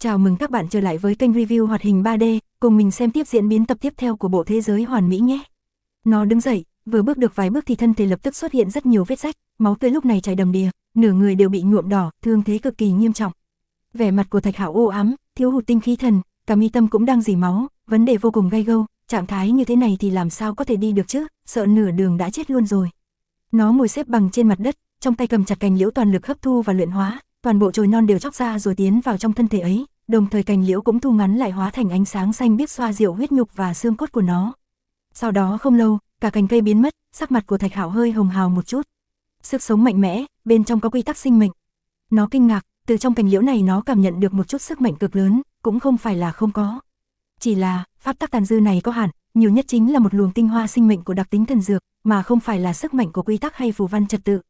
Chào mừng các bạn trở lại với kênh review hoạt hình 3D, cùng mình xem tiếp diễn biến tập tiếp theo của bộ Thế giới hoàn mỹ nhé. Nó đứng dậy, vừa bước được vài bước thì thân thể lập tức xuất hiện rất nhiều vết rách, máu tươi lúc này chảy đầm đìa, nửa người đều bị nhuộm đỏ, thương thế cực kỳ nghiêm trọng. Vẻ mặt của Thạch Hạo u ám, thiếu hụt tinh khí thần, cả mi tâm cũng đang rỉ máu, vấn đề vô cùng gay gâu, trạng thái như thế này thì làm sao có thể đi được chứ, sợ nửa đường đã chết luôn rồi. Nó ngồi xếp bằng trên mặt đất, trong tay cầm chặt cành liễu toàn lực hấp thu và luyện hóa, toàn bộ chồi non đều chóc ra rồi tiến vào trong thân thể ấy, đồng thời cành liễu cũng thu ngắn lại hóa thành ánh sáng xanh biếc xoa dịu huyết nhục và xương cốt của nó. Sau đó không lâu, cả cành cây biến mất, sắc mặt của Thạch Hạo hơi hồng hào một chút. Sức sống mạnh mẽ, bên trong có quy tắc sinh mệnh. Nó kinh ngạc, từ trong cành liễu này nó cảm nhận được một chút sức mạnh cực lớn, cũng không phải là không có. Chỉ là, pháp tắc tàn dư này có hạn, nhiều nhất chính là một luồng tinh hoa sinh mệnh của đặc tính thần dược, mà không phải là sức mạnh của quy tắc hay phù văn trật tự.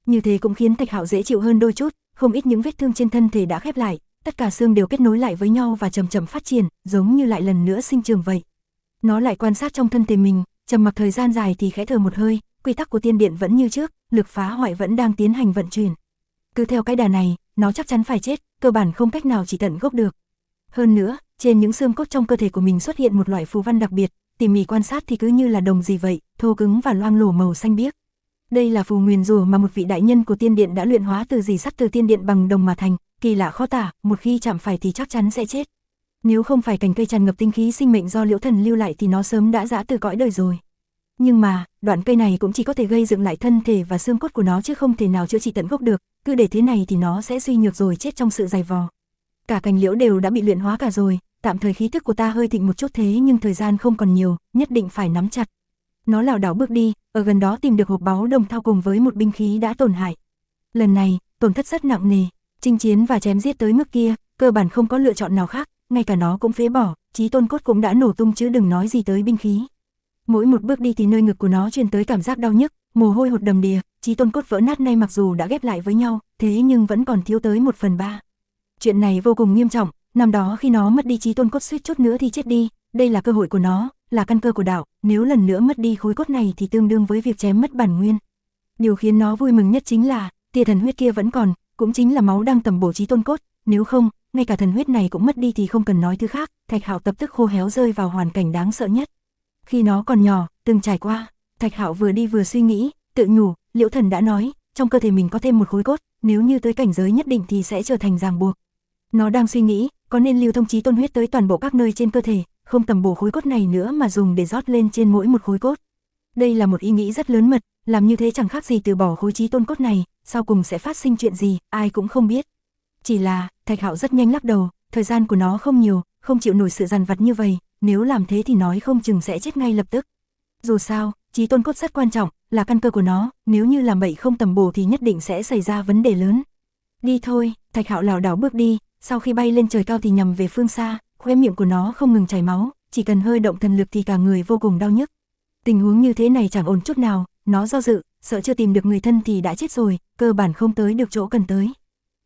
Như thế cũng khiến Thạch Hạo dễ chịu hơn đôi chút, không ít những vết thương trên thân thể đã khép lại, tất cả xương đều kết nối lại với nhau và chậm chậm phát triển, giống như lại lần nữa sinh trưởng vậy. Nó lại quan sát trong thân thể mình, trầm mặc thời gian dài thì khẽ thở một hơi, quy tắc của tiên điện vẫn như trước, lực phá hoại vẫn đang tiến hành vận chuyển. Cứ theo cái đà này, nó chắc chắn phải chết, cơ bản không cách nào chỉ tận gốc được. Hơn nữa, trên những xương cốt trong cơ thể của mình xuất hiện một loại phù văn đặc biệt, tỉ mỉ quan sát thì cứ như là đồng gì vậy, thô cứng và loang lổ màu xanh biếc. Đây là phù nguyền rủa mà một vị đại nhân của tiên điện đã luyện hóa từ rỉ sắt từ tiên điện bằng đồng mà thành, kỳ lạ khó tả, một khi chạm phải thì chắc chắn sẽ chết. Nếu không phải cành cây tràn ngập tinh khí sinh mệnh do Liễu Thần lưu lại thì nó sớm đã giã từ cõi đời rồi. Nhưng mà, đoạn cây này cũng chỉ có thể gây dựng lại thân thể và xương cốt của nó chứ không thể nào chữa trị tận gốc được, cứ để thế này thì nó sẽ suy nhược rồi chết trong sự dày vò. Cả cành liễu đều đã bị luyện hóa cả rồi, tạm thời khí thức của ta hơi thịnh một chút thế nhưng thời gian không còn nhiều, nhất định phải nắm chặt. Nó lảo đảo bước đi, ở gần đó tìm được hộp báu đồng thau cùng với một binh khí đã tổn hại. Lần này, tổn thất rất nặng nề, chinh chiến và chém giết tới mức kia, cơ bản không có lựa chọn nào khác, ngay cả nó cũng phế bỏ, chí tôn cốt cũng đã nổ tung chứ đừng nói gì tới binh khí. Mỗi một bước đi thì nơi ngực của nó truyền tới cảm giác đau nhức, mồ hôi hột đầm đìa, chí tôn cốt vỡ nát nay mặc dù đã ghép lại với nhau, thế nhưng vẫn còn thiếu tới 1/3. Chuyện này vô cùng nghiêm trọng, năm đó khi nó mất đi chí tôn cốt suýt chút nữa thì chết đi, đây là cơ hội của nó, là căn cơ của đạo, nếu lần nữa mất đi khối cốt này thì tương đương với việc chém mất bản nguyên. Điều khiến nó vui mừng nhất chính là, tia thần huyết kia vẫn còn, cũng chính là máu đang tẩm bổ chí tôn cốt, nếu không, ngay cả thần huyết này cũng mất đi thì không cần nói thứ khác, Thạch Hạo tập tức khô héo rơi vào hoàn cảnh đáng sợ nhất. Khi nó còn nhỏ, từng trải qua, Thạch Hạo vừa đi vừa suy nghĩ, tự nhủ, Liễu Thần đã nói, trong cơ thể mình có thêm một khối cốt, nếu như tới cảnh giới nhất định thì sẽ trở thành ràng buộc. Nó đang suy nghĩ, có nên lưu thông chí tôn huyết tới toàn bộ các nơi trên cơ thể, không tầm bổ khối cốt này nữa mà dùng để rót lên trên mỗi một khối cốt. Đây là một ý nghĩ rất lớn mật, làm như thế chẳng khác gì từ bỏ khối chí tôn cốt này, sau cùng sẽ phát sinh chuyện gì, ai cũng không biết. Chỉ là, Thạch Hạo rất nhanh lắc đầu, thời gian của nó không nhiều, không chịu nổi sự dằn vặt như vậy, nếu làm thế thì nói không chừng sẽ chết ngay lập tức. Dù sao, chí tôn cốt rất quan trọng, là căn cơ của nó, nếu như làm bậy không tầm bổ thì nhất định sẽ xảy ra vấn đề lớn. Đi thôi, Thạch Hạo lảo đảo bước đi, sau khi bay lên trời cao thì nhằm về phương xa, khóe miệng của nó không ngừng chảy máu, chỉ cần hơi động thần lực thì cả người vô cùng đau nhức. Tình huống như thế này chẳng ổn chút nào, nó do dự, sợ chưa tìm được người thân thì đã chết rồi, cơ bản không tới được chỗ cần tới.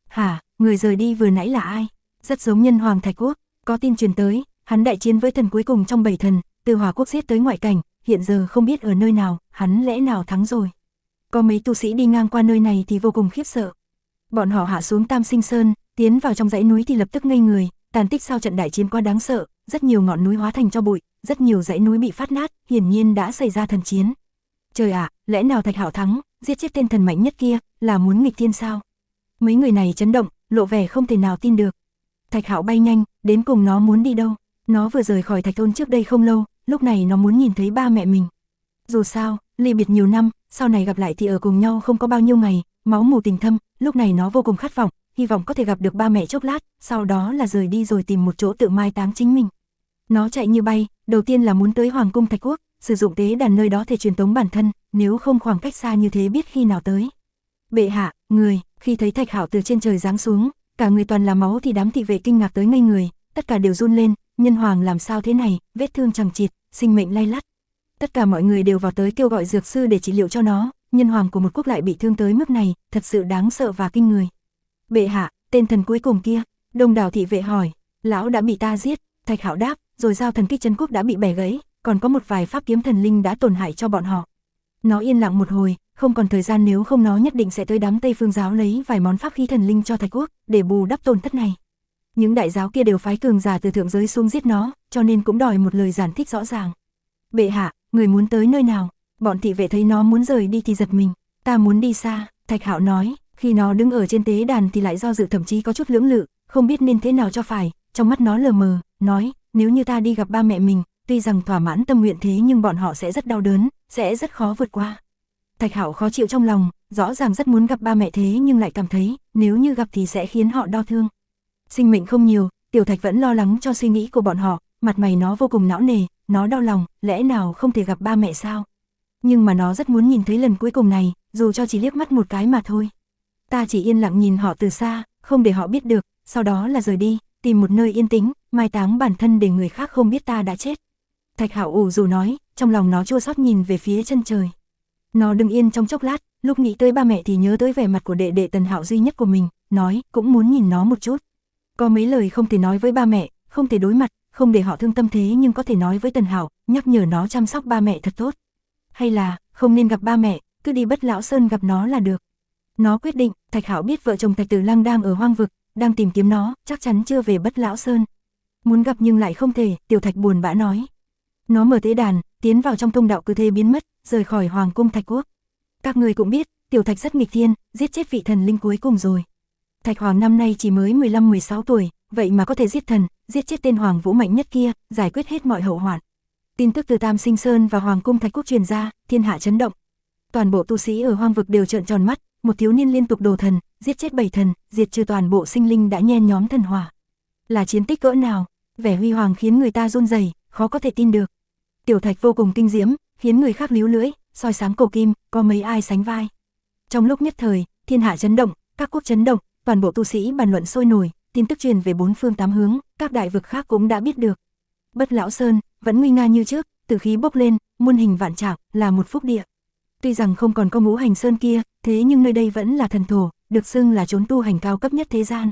Hả, người rời đi vừa nãy là ai? Rất giống Nhân Hoàng Thạch Quốc, có tin truyền tới, hắn đại chiến với thần cuối cùng trong 7 thần, từ Hỏa Quốc giết tới ngoại cảnh, hiện giờ không biết ở nơi nào, hắn lẽ nào thắng rồi. Có mấy tu sĩ đi ngang qua nơi này thì vô cùng khiếp sợ. Bọn họ hạ xuống Tam Sinh Sơn, tiến vào trong dãy núi thì lập tức ngây người, tàn tích sau trận đại chiến quá đáng sợ, rất nhiều ngọn núi hóa thành tro bụi, rất nhiều dãy núi bị phát nát, hiển nhiên đã xảy ra thần chiến. Trời ạ, lẽ nào Thạch Hạo thắng, giết chết tên thần mạnh nhất kia, là muốn nghịch thiên sao? Mấy người này chấn động, lộ vẻ không thể nào tin được. Thạch Hạo bay nhanh, đến cùng nó muốn đi đâu? Nó vừa rời khỏi Thạch Thôn trước đây không lâu, lúc này nó muốn nhìn thấy ba mẹ mình. Dù sao, ly biệt nhiều năm, sau này gặp lại thì ở cùng nhau không có bao nhiêu ngày, máu mù tình thâm, lúc này nó vô cùng khát vọng, hy vọng có thể gặp được ba mẹ chốc lát, sau đó là rời đi rồi tìm một chỗ tự mai táng chính mình. Nó chạy như bay, đầu tiên là muốn tới Hoàng cung Thạch Quốc, sử dụng tế đàn nơi đó thể truyền tống bản thân, nếu không khoảng cách xa như thế biết khi nào tới. Bệ hạ, người, khi thấy Thạch Hạo từ trên trời giáng xuống, cả người toàn là máu thì đám thị vệ kinh ngạc tới ngây người, tất cả đều run lên, Nhân Hoàng làm sao thế này, vết thương chằng chịt, sinh mệnh lay lắt. Tất cả mọi người đều vào tới kêu gọi dược sư để trị liệu cho nó, Nhân Hoàng của một quốc lại bị thương tới mức này, thật sự đáng sợ và kinh người. Bệ hạ, tên thần cuối cùng kia, đông đảo thị vệ hỏi, lão đã bị ta giết, Thạch Hạo đáp, rồi giao thần kích chân quốc đã bị bẻ gãy, còn có một vài pháp kiếm thần linh đã tổn hại cho bọn họ. Nó yên lặng một hồi, không còn thời gian, nếu không nó nhất định sẽ tới đám Tây Phương giáo lấy vài món pháp khí thần linh cho Thạch Quốc, để bù đắp tổn thất này. Những đại giáo kia đều phái cường giả từ thượng giới xuống giết nó, cho nên cũng đòi một lời giải thích rõ ràng. Bệ hạ, người muốn tới nơi nào? Bọn thị vệ thấy nó muốn rời đi thì giật mình. Ta muốn đi xa, Thạch Hạo nói. Khi nó đứng ở trên tế đàn thì lại do dự, thậm chí có chút lưỡng lự, không biết nên thế nào cho phải. Trong mắt nó lờ mờ, nói, nếu như ta đi gặp ba mẹ mình, tuy rằng thỏa mãn tâm nguyện thế nhưng bọn họ sẽ rất đau đớn, sẽ rất khó vượt qua. Thạch Hạo khó chịu trong lòng, rõ ràng rất muốn gặp ba mẹ thế nhưng lại cảm thấy, nếu như gặp thì sẽ khiến họ đau thương. Sinh mệnh không nhiều, Tiểu Thạch vẫn lo lắng cho suy nghĩ của bọn họ, mặt mày nó vô cùng não nề, nó đau lòng, lẽ nào không thể gặp ba mẹ sao? Nhưng mà nó rất muốn nhìn thấy lần cuối cùng này, dù cho chỉ liếc mắt một cái mà thôi. Ta chỉ yên lặng nhìn họ từ xa, không để họ biết được, sau đó là rời đi, tìm một nơi yên tĩnh, mai táng bản thân để người khác không biết ta đã chết. Thạch Hạo ủ rũ nói, trong lòng nó chua xót nhìn về phía chân trời. Nó đứng yên trong chốc lát, lúc nghĩ tới ba mẹ thì nhớ tới vẻ mặt của đệ đệ Tần Hạo duy nhất của mình, nói, cũng muốn nhìn nó một chút. Có mấy lời không thể nói với ba mẹ, không thể đối mặt, không để họ thương tâm thế nhưng có thể nói với Tần Hạo, nhắc nhở nó chăm sóc ba mẹ thật tốt. Hay là, không nên gặp ba mẹ, cứ đi Bất Lão Sơn gặp nó là được. Nó quyết định, Thạch Hạo biết vợ chồng Thạch Tử Lăng đang ở hoang vực, đang tìm kiếm nó, chắc chắn chưa về Bất Lão Sơn. Muốn gặp nhưng lại không thể, Tiểu Thạch buồn bã nói. Nó mở tế đàn, tiến vào trong thông đạo cứ thế biến mất, rời khỏi Hoàng cung Thạch Quốc. Các người cũng biết, Tiểu Thạch rất nghịch thiên, giết chết vị thần linh cuối cùng rồi. Thạch Hoàng năm nay chỉ mới 15-16 tuổi, vậy mà có thể giết thần, giết chết tên Hoàng Vũ mạnh nhất kia, giải quyết hết mọi hậu hoạn. Tin tức từ Tam Sinh Sơn và Hoàng cung Thạch Quốc truyền ra, thiên hạ chấn động. Toàn bộ tu sĩ ở hoang vực đều trợn tròn mắt, một thiếu niên liên tục đồ thần, giết chết 7 thần, diệt trừ toàn bộ sinh linh đã nhen nhóm thần hỏa. Là chiến tích cỡ nào, vẻ huy hoàng khiến người ta run rẩy, khó có thể tin được. Tiểu Thạch vô cùng kinh diễm, khiến người khác líu lưỡi, soi sáng cổ kim, có mấy ai sánh vai. Trong lúc nhất thời, thiên hạ chấn động, các quốc chấn động, toàn bộ tu sĩ bàn luận sôi nổi, tin tức truyền về bốn phương tám hướng, các đại vực khác cũng đã biết được. Bất Lão Sơn vẫn nguy nga như trước, tử khí bốc lên, muôn hình vạn trạng, là một phúc địa. Tuy rằng không còn có Ngũ Hành Sơn kia, thế nhưng nơi đây vẫn là thần thổ, được xưng là chốn tu hành cao cấp nhất thế gian.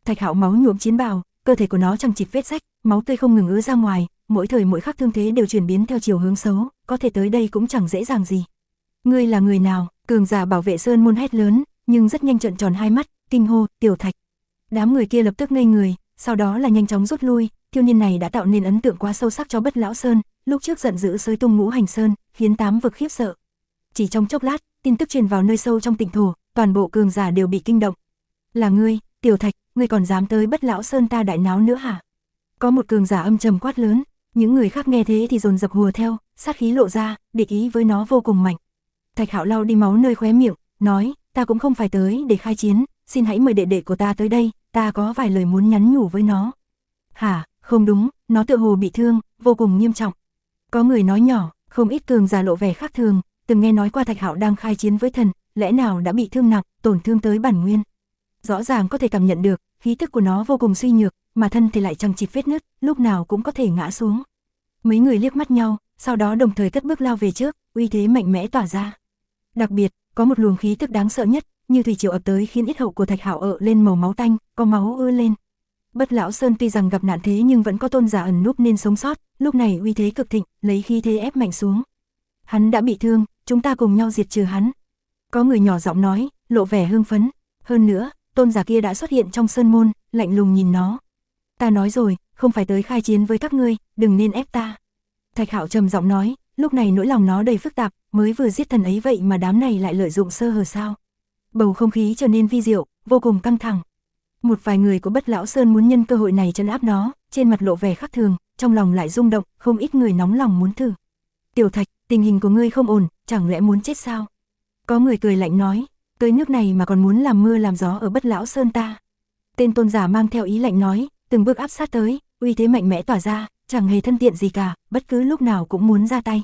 Thạch Hạo máu nhuộm chiến bào, cơ thể của nó chằng chịt vết rách, máu tươi không ngừng ứa ra ngoài, mỗi thời mỗi khắc thương thế đều chuyển biến theo chiều hướng xấu, có thể tới đây cũng chẳng dễ dàng gì. Ngươi là người nào? Cường giả bảo vệ sơn môn hét lớn, nhưng rất nhanh trợn tròn hai mắt, kinh hô, Tiểu Thạch. Đám người kia lập tức ngây người, sau đó là nhanh chóng rút lui. Thiếu niên này đã tạo nên ấn tượng quá sâu sắc cho Bất Lão Sơn, lúc trước giận dữ xới tung Ngũ Hành Sơn, khiến 8 vực khiếp sợ. Chỉ trong chốc lát, tin tức truyền vào nơi sâu trong Tịnh Thổ, toàn bộ cường giả đều bị kinh động. Là ngươi, Tiểu Thạch, ngươi còn dám tới Bất Lão Sơn ta đại náo nữa hả? Có một cường giả âm trầm quát lớn, những người khác nghe thế thì dồn dập hùa theo, sát khí lộ ra, địch ý với nó vô cùng mạnh. Thạch Hạo lau đi máu nơi khóe miệng, nói, ta cũng không phải tới để khai chiến, xin hãy mời đệ đệ của ta tới đây, ta có vài lời muốn nhắn nhủ với nó. Hả, không đúng, nó tựa hồ bị thương, vô cùng nghiêm trọng. Có người nói nhỏ, không ít cường giả lộ vẻ khác thường, từng nghe nói qua Thạch Hạo đang khai chiến với thần, lẽ nào đã bị thương nặng, tổn thương tới bản nguyên. Rõ ràng có thể cảm nhận được, khí tức của nó vô cùng suy nhược, mà thân thì lại chằng chịt vết nứt, lúc nào cũng có thể ngã xuống. Mấy người liếc mắt nhau, sau đó đồng thời cất bước lao về trước, uy thế mạnh mẽ tỏa ra. Đặc biệt, có một luồng khí tức đáng sợ nhất, như thủy triều ập tới khiến yết hầu của Thạch Hạo ợ lên màu máu tanh, có máu ưa lên. Bất Lão Sơn tuy rằng gặp nạn thế nhưng vẫn có tôn giả ẩn núp nên sống sót, lúc này uy thế cực thịnh, lấy khí thế ép mạnh xuống. Hắn đã bị thương, chúng ta cùng nhau diệt trừ hắn. Có người nhỏ giọng nói, lộ vẻ hưng phấn. Hơn nữa, tôn giả kia đã xuất hiện trong sơn môn, lạnh lùng nhìn nó. Ta nói rồi, không phải tới khai chiến với các ngươi, đừng nên ép ta. Thạch Hạo trầm giọng nói, lúc này nỗi lòng nó đầy phức tạp, mới vừa giết thần ấy vậy mà đám này lại lợi dụng sơ hở sao? Bầu không khí trở nên vi diệu, vô cùng căng thẳng. Một vài người của Bất Lão Sơn muốn nhân cơ hội này trấn áp nó, trên mặt lộ vẻ khác thường, trong lòng lại rung động, không ít người nóng lòng muốn thử. Tiểu Thạch, tình hình của ngươi không ổn, chẳng lẽ muốn chết sao? Có người cười lạnh nói, tới nước này mà còn muốn làm mưa làm gió ở Bất Lão Sơn ta. Tên tôn giả mang theo ý lạnh nói, từng bước áp sát tới, uy thế mạnh mẽ tỏa ra, chẳng hề thân thiện gì cả, bất cứ lúc nào cũng muốn ra tay.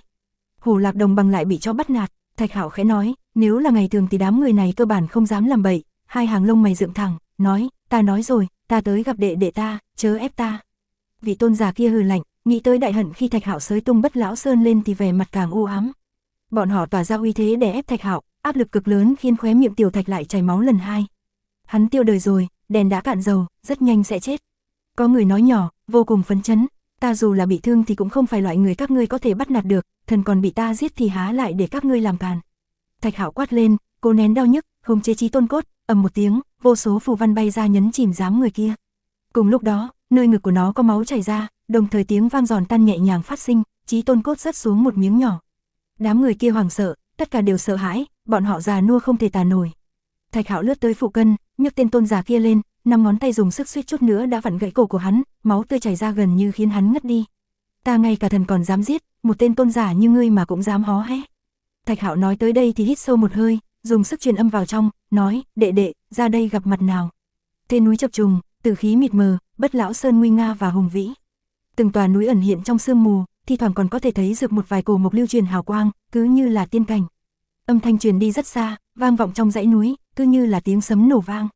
Hổ Lạc Đồng bằng lại bị cho bắt nạt, Thạch Hạo khẽ nói, nếu là ngày thường thì đám người này cơ bản không dám làm bậy. Hai hàng lông mày dựng thẳng, nói, ta nói rồi, ta tới gặp đệ đệ ta, chớ ép ta. Vị tôn giả kia hừ lạnh, nghĩ tới đại hận khi Thạch Hạo xới tung Bất Lão Sơn lên thì vẻ mặt càng u ám. Bọn họ tỏa ra uy thế để ép Thạch Hạo, áp lực cực lớn khiến khóe miệng Tiểu Thạch lại chảy máu lần hai. Hắn tiêu đời rồi, đèn đã cạn dầu, rất nhanh sẽ chết. Có người nói nhỏ, vô cùng phấn chấn, ta dù là bị thương thì cũng không phải loại người các ngươi có thể bắt nạt được, thần còn bị ta giết thì há lại để các ngươi làm càn. Thạch Hạo quát lên, cố nén đau nhức, khống chế trí tôn cốt, ầm một tiếng, vô số phù văn bay ra nhấn chìm đám người kia. Cùng lúc đó, nơi ngực của nó có máu chảy ra, đồng thời tiếng vang giòn tan nhẹ nhàng phát sinh, Chí Tôn cốt rớt xuống một miếng nhỏ. Đám người kia hoảng sợ, tất cả đều sợ hãi, bọn họ già nua không thể tả nổi. Thạch Hạo lướt tới phụ cân, nhấc tên tôn giả kia lên, 5 ngón tay dùng sức suýt chút nữa đã vặn gãy cổ của hắn, máu tươi chảy ra gần như khiến hắn ngất đi. Ta ngay cả thần còn dám giết, một tên tôn giả như ngươi mà cũng dám hó hé. Thạch Hạo nói tới đây thì hít sâu một hơi, dùng sức truyền âm vào trong, nói, đệ đệ, ra đây gặp mặt nào. Tên núi chập trùng, tử khí mịt mờ, Bất Lão Sơn nguy nga và hùng vĩ. Từng tòa núi ẩn hiện trong sương mù, thi thoảng còn có thể thấy rực một vài cổ mộc lưu truyền hào quang, cứ như là tiên cảnh. Âm thanh truyền đi rất xa, vang vọng trong dãy núi, cứ như là tiếng sấm nổ vang.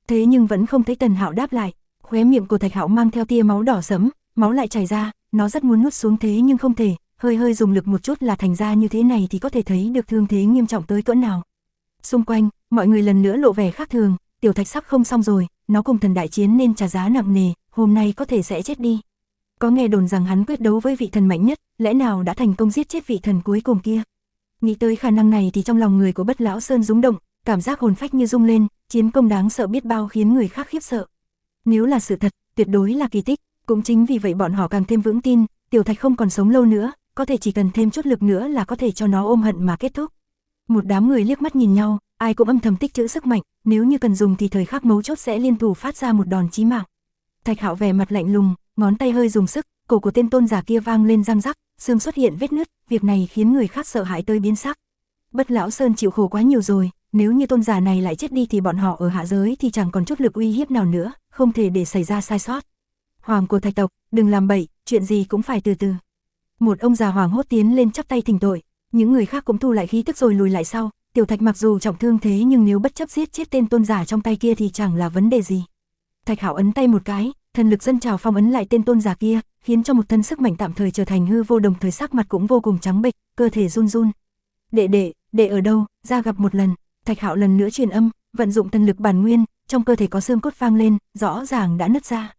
Thế nhưng vẫn không thấy Tần Hạo đáp lại, khóe miệng của Thạch Hạo mang theo tia máu đỏ sẫm, máu lại chảy ra, nó rất muốn nuốt xuống thế nhưng không thể, hơi dùng lực một chút là thành ra như thế này thì có thể thấy được thương thế nghiêm trọng tới cỡ nào. Xung quanh, mọi người lần nữa lộ vẻ khác thường, Tiểu Thạch sắp không xong rồi, nó cùng thần đại chiến nên trả giá nặng nề, hôm nay có thể sẽ chết đi. Có nghe đồn rằng hắn quyết đấu với vị thần mạnh nhất, lẽ nào đã thành công giết chết vị thần cuối cùng kia. Nghĩ tới khả năng này thì trong lòng người của Bất Lão Sơn rung động, cảm giác hồn phách như rung lên, chiến công đáng sợ biết bao khiến người khác khiếp sợ. Nếu là sự thật, tuyệt đối là kỳ tích, cũng chính vì vậy bọn họ càng thêm vững tin, Tiểu Thạch không còn sống lâu nữa, có thể chỉ cần thêm chút lực nữa là có thể cho nó ôm hận mà kết thúc. Một đám người liếc mắt nhìn nhau, ai cũng âm thầm tích trữ sức mạnh, nếu như cần dùng thì thời khắc mấu chốt sẽ liên thủ phát ra một đòn chí mạng. Thạch Hạo vẻ mặt lạnh lùng, ngón tay hơi dùng sức, cổ của tên tôn giả kia vang lên răng rắc, xương xuất hiện vết nứt, việc này khiến người khác sợ hãi tới biến sắc. Bất Lão Sơn chịu khổ quá nhiều rồi, nếu như tôn giả này lại chết đi thì bọn họ ở hạ giới thì chẳng còn chút lực uy hiếp nào nữa, không thể để xảy ra sai sót. Hoàng của Thạch tộc, đừng làm bậy, chuyện gì cũng phải từ từ. Một ông già hoảng hốt tiến lên chắp tay thỉnh tội, những người khác cũng thu lại khí tức rồi lùi lại sau. Tiểu Thạch mặc dù trọng thương thế nhưng nếu bất chấp giết chết tên tôn giả trong tay kia thì chẳng là vấn đề gì. Thạch Hạo ấn tay một cái, thần lực dân trào phong ấn lại tên tôn giả kia, khiến cho một thân sức mạnh tạm thời trở thành hư vô, đồng thời sắc mặt cũng vô cùng trắng bệch, cơ thể run run. Đệ ở đâu, ra gặp một lần. Thạch Hạo lần nữa truyền âm, vận dụng thần lực bản nguyên, trong cơ thể có xương cốt vang lên, rõ ràng đã nứt ra.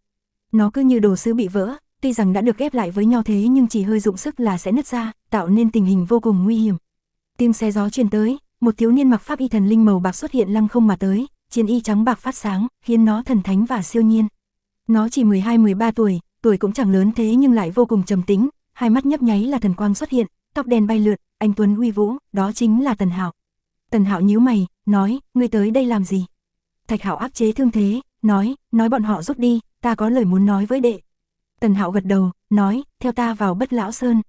Nó cứ như đồ sứ bị vỡ, tuy rằng đã được ghép lại với nhau thế nhưng chỉ hơi dụng sức là sẽ nứt ra, tạo nên tình hình vô cùng nguy hiểm. Tiếng xé gió truyền tới, một thiếu niên mặc pháp y thần linh màu bạc xuất hiện lăng không mà tới, chiến y trắng bạc phát sáng, khiến nó thần thánh và siêu nhiên. Nó chỉ 12-13 tuổi, tuổi cũng chẳng lớn thế nhưng lại vô cùng trầm tĩnh, hai mắt nhấp nháy là thần quang xuất hiện, tóc đen bay lượn, anh tuấn uy vũ, đó chính là Tần Hạo. Tần Hạo nhíu mày, nói, ngươi tới đây làm gì? Thạch Hạo áp chế thương thế, nói bọn họ rút đi, ta có lời muốn nói với đệ. Tần Hạo gật đầu, nói, theo ta vào Bất Lão Sơn.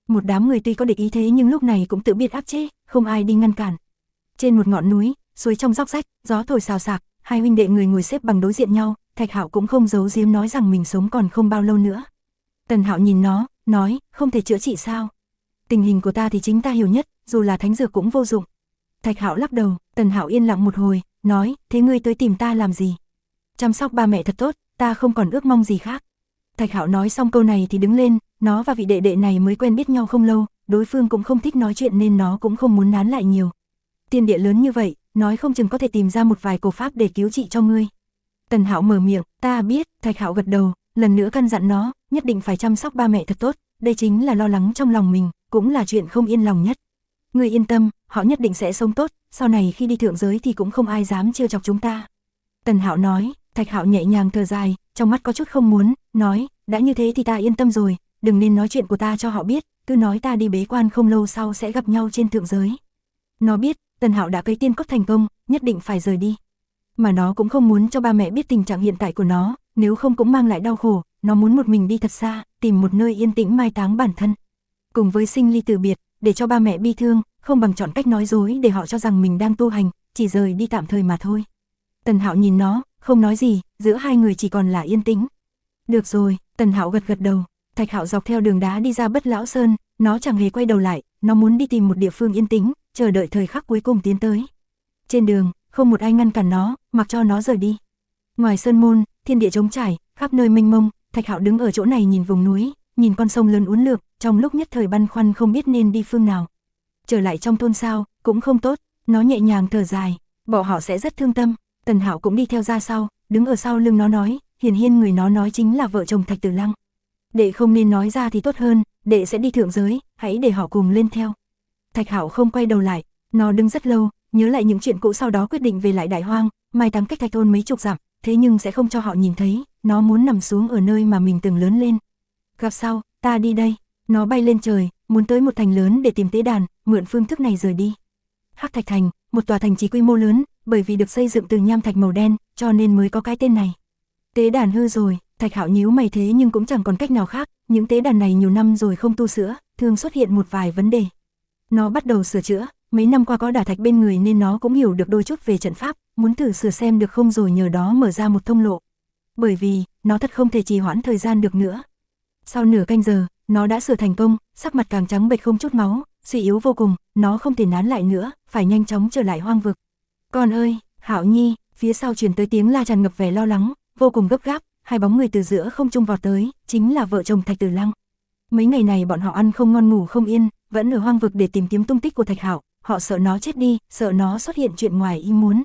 Một đám người tuy có địch ý thế nhưng lúc này cũng tự biết áp chế, không ai đi ngăn cản. Trên một ngọn núi, suối trong róc rách, gió thổi xào xạc, hai huynh đệ người ngồi xếp bằng đối diện nhau, Thạch Hạo cũng không giấu giếm nói rằng mình sống còn không bao lâu nữa. Tần Hạo nhìn nó, nói, không thể chữa trị sao? Tình hình của ta thì chính ta hiểu nhất, dù là thánh dược cũng vô dụng. Thạch Hạo lắc đầu, Tần Hạo yên lặng một hồi, nói, thế ngươi tới tìm ta làm gì? Chăm sóc ba mẹ thật tốt, ta không còn ước mong gì khác. Thạch Hạo nói xong câu này thì đứng lên, nó và vị đệ đệ này mới quen biết nhau không lâu, đối phương cũng không thích nói chuyện nên nó cũng không muốn nán lại nhiều. Tiên địa lớn như vậy, nói không chừng có thể tìm ra một vài cổ pháp để cứu trị cho ngươi. Tần Hạo mở miệng, ta biết. Thạch Hạo gật đầu, lần nữa căn dặn nó, nhất định phải chăm sóc ba mẹ thật tốt, đây chính là lo lắng trong lòng mình, cũng là chuyện không yên lòng nhất. Ngươi yên tâm, họ nhất định sẽ sống tốt, sau này khi đi thượng giới thì cũng không ai dám trêu chọc chúng ta. Tần Hạo nói. Thạch Hạo nhẹ nhàng thở dài, trong mắt có chút không muốn, nói, đã như thế thì ta yên tâm rồi, đừng nên nói chuyện của ta cho họ biết, cứ nói ta đi bế quan không lâu sau sẽ gặp nhau trên thượng giới. Nó biết, Tần Hạo đã cấy tiên cốt thành công, nhất định phải rời đi. Mà nó cũng không muốn cho ba mẹ biết tình trạng hiện tại của nó, nếu không cũng mang lại đau khổ, nó muốn một mình đi thật xa, tìm một nơi yên tĩnh mai táng bản thân. Cùng với sinh ly từ biệt, để cho ba mẹ bi thương, không bằng chọn cách nói dối để họ cho rằng mình đang tu hành, chỉ rời đi tạm thời mà thôi. Tần Hạo nhìn nó, không nói gì, giữa hai người chỉ còn là yên tĩnh. Được rồi, Tần Hạo gật đầu. Thạch Hạo dọc theo đường đá đi ra Bất Lão Sơn, nó chẳng hề quay đầu lại, nó muốn đi tìm một địa phương yên tĩnh, chờ đợi thời khắc cuối cùng tiến tới. Trên đường, không một ai ngăn cản nó, mặc cho nó rời đi. Ngoài sơn môn, thiên địa trống trải, khắp nơi mênh mông, Thạch Hạo đứng ở chỗ này nhìn vùng núi, nhìn con sông lớn uốn lượn, trong lúc nhất thời băn khoăn không biết nên đi phương nào. Trở lại trong thôn sao, cũng không tốt, nó nhẹ nhàng thở dài, bọn họ sẽ rất thương tâm. Tần Hạo cũng đi theo ra sau, đứng ở sau lưng nó nói, hiển nhiên người nó nói chính là vợ chồng Thạch Tử Lăng. Đệ không nên nói ra thì tốt hơn, đệ sẽ đi thượng giới, hãy để họ cùng lên theo. Thạch Hạo không quay đầu lại, nó đứng rất lâu, nhớ lại những chuyện cũ, sau đó quyết định về lại Đại Hoang, mai táng cách Thạch thôn mấy chục dặm, thế nhưng sẽ không cho họ nhìn thấy, nó muốn nằm xuống ở nơi mà mình từng lớn lên. Gặp sau, ta đi đây. Nó bay lên trời, muốn tới một thành lớn để tìm tế đàn, mượn phương thức này rời đi. Hắc Thạch Thành, một tòa thành trì quy mô lớn, bởi vì được xây dựng từ nham thạch màu đen, cho nên mới có cái tên này. Tế đàn hư rồi, Thạch Hạo nhíu mày thế nhưng cũng chẳng còn cách nào khác, những tế đàn này nhiều năm rồi không tu sửa, thường xuất hiện một vài vấn đề. Nó bắt đầu sửa chữa, mấy năm qua có đả thạch bên người nên nó cũng hiểu được đôi chút về trận pháp, muốn thử sửa xem được không rồi nhờ đó mở ra một thông lộ. Bởi vì, nó thật không thể trì hoãn thời gian được nữa. Sau nửa canh giờ, nó đã sửa thành công, sắc mặt càng trắng bệch không chút máu, suy yếu vô cùng, nó không thể nán lại nữa, phải nhanh chóng trở lại hoang vực. Con ơi, Hạo Nhi, phía sau truyền tới tiếng la tràn ngập vẻ lo lắng, vô cùng gấp gáp, hai bóng người từ giữa không trung vọt tới, chính là vợ chồng Thạch Tử Lăng. Mấy ngày này bọn họ ăn không ngon ngủ không yên, vẫn ở hoang vực để tìm kiếm tung tích của Thạch Hạo, họ sợ nó chết đi, sợ nó xuất hiện chuyện ngoài ý muốn.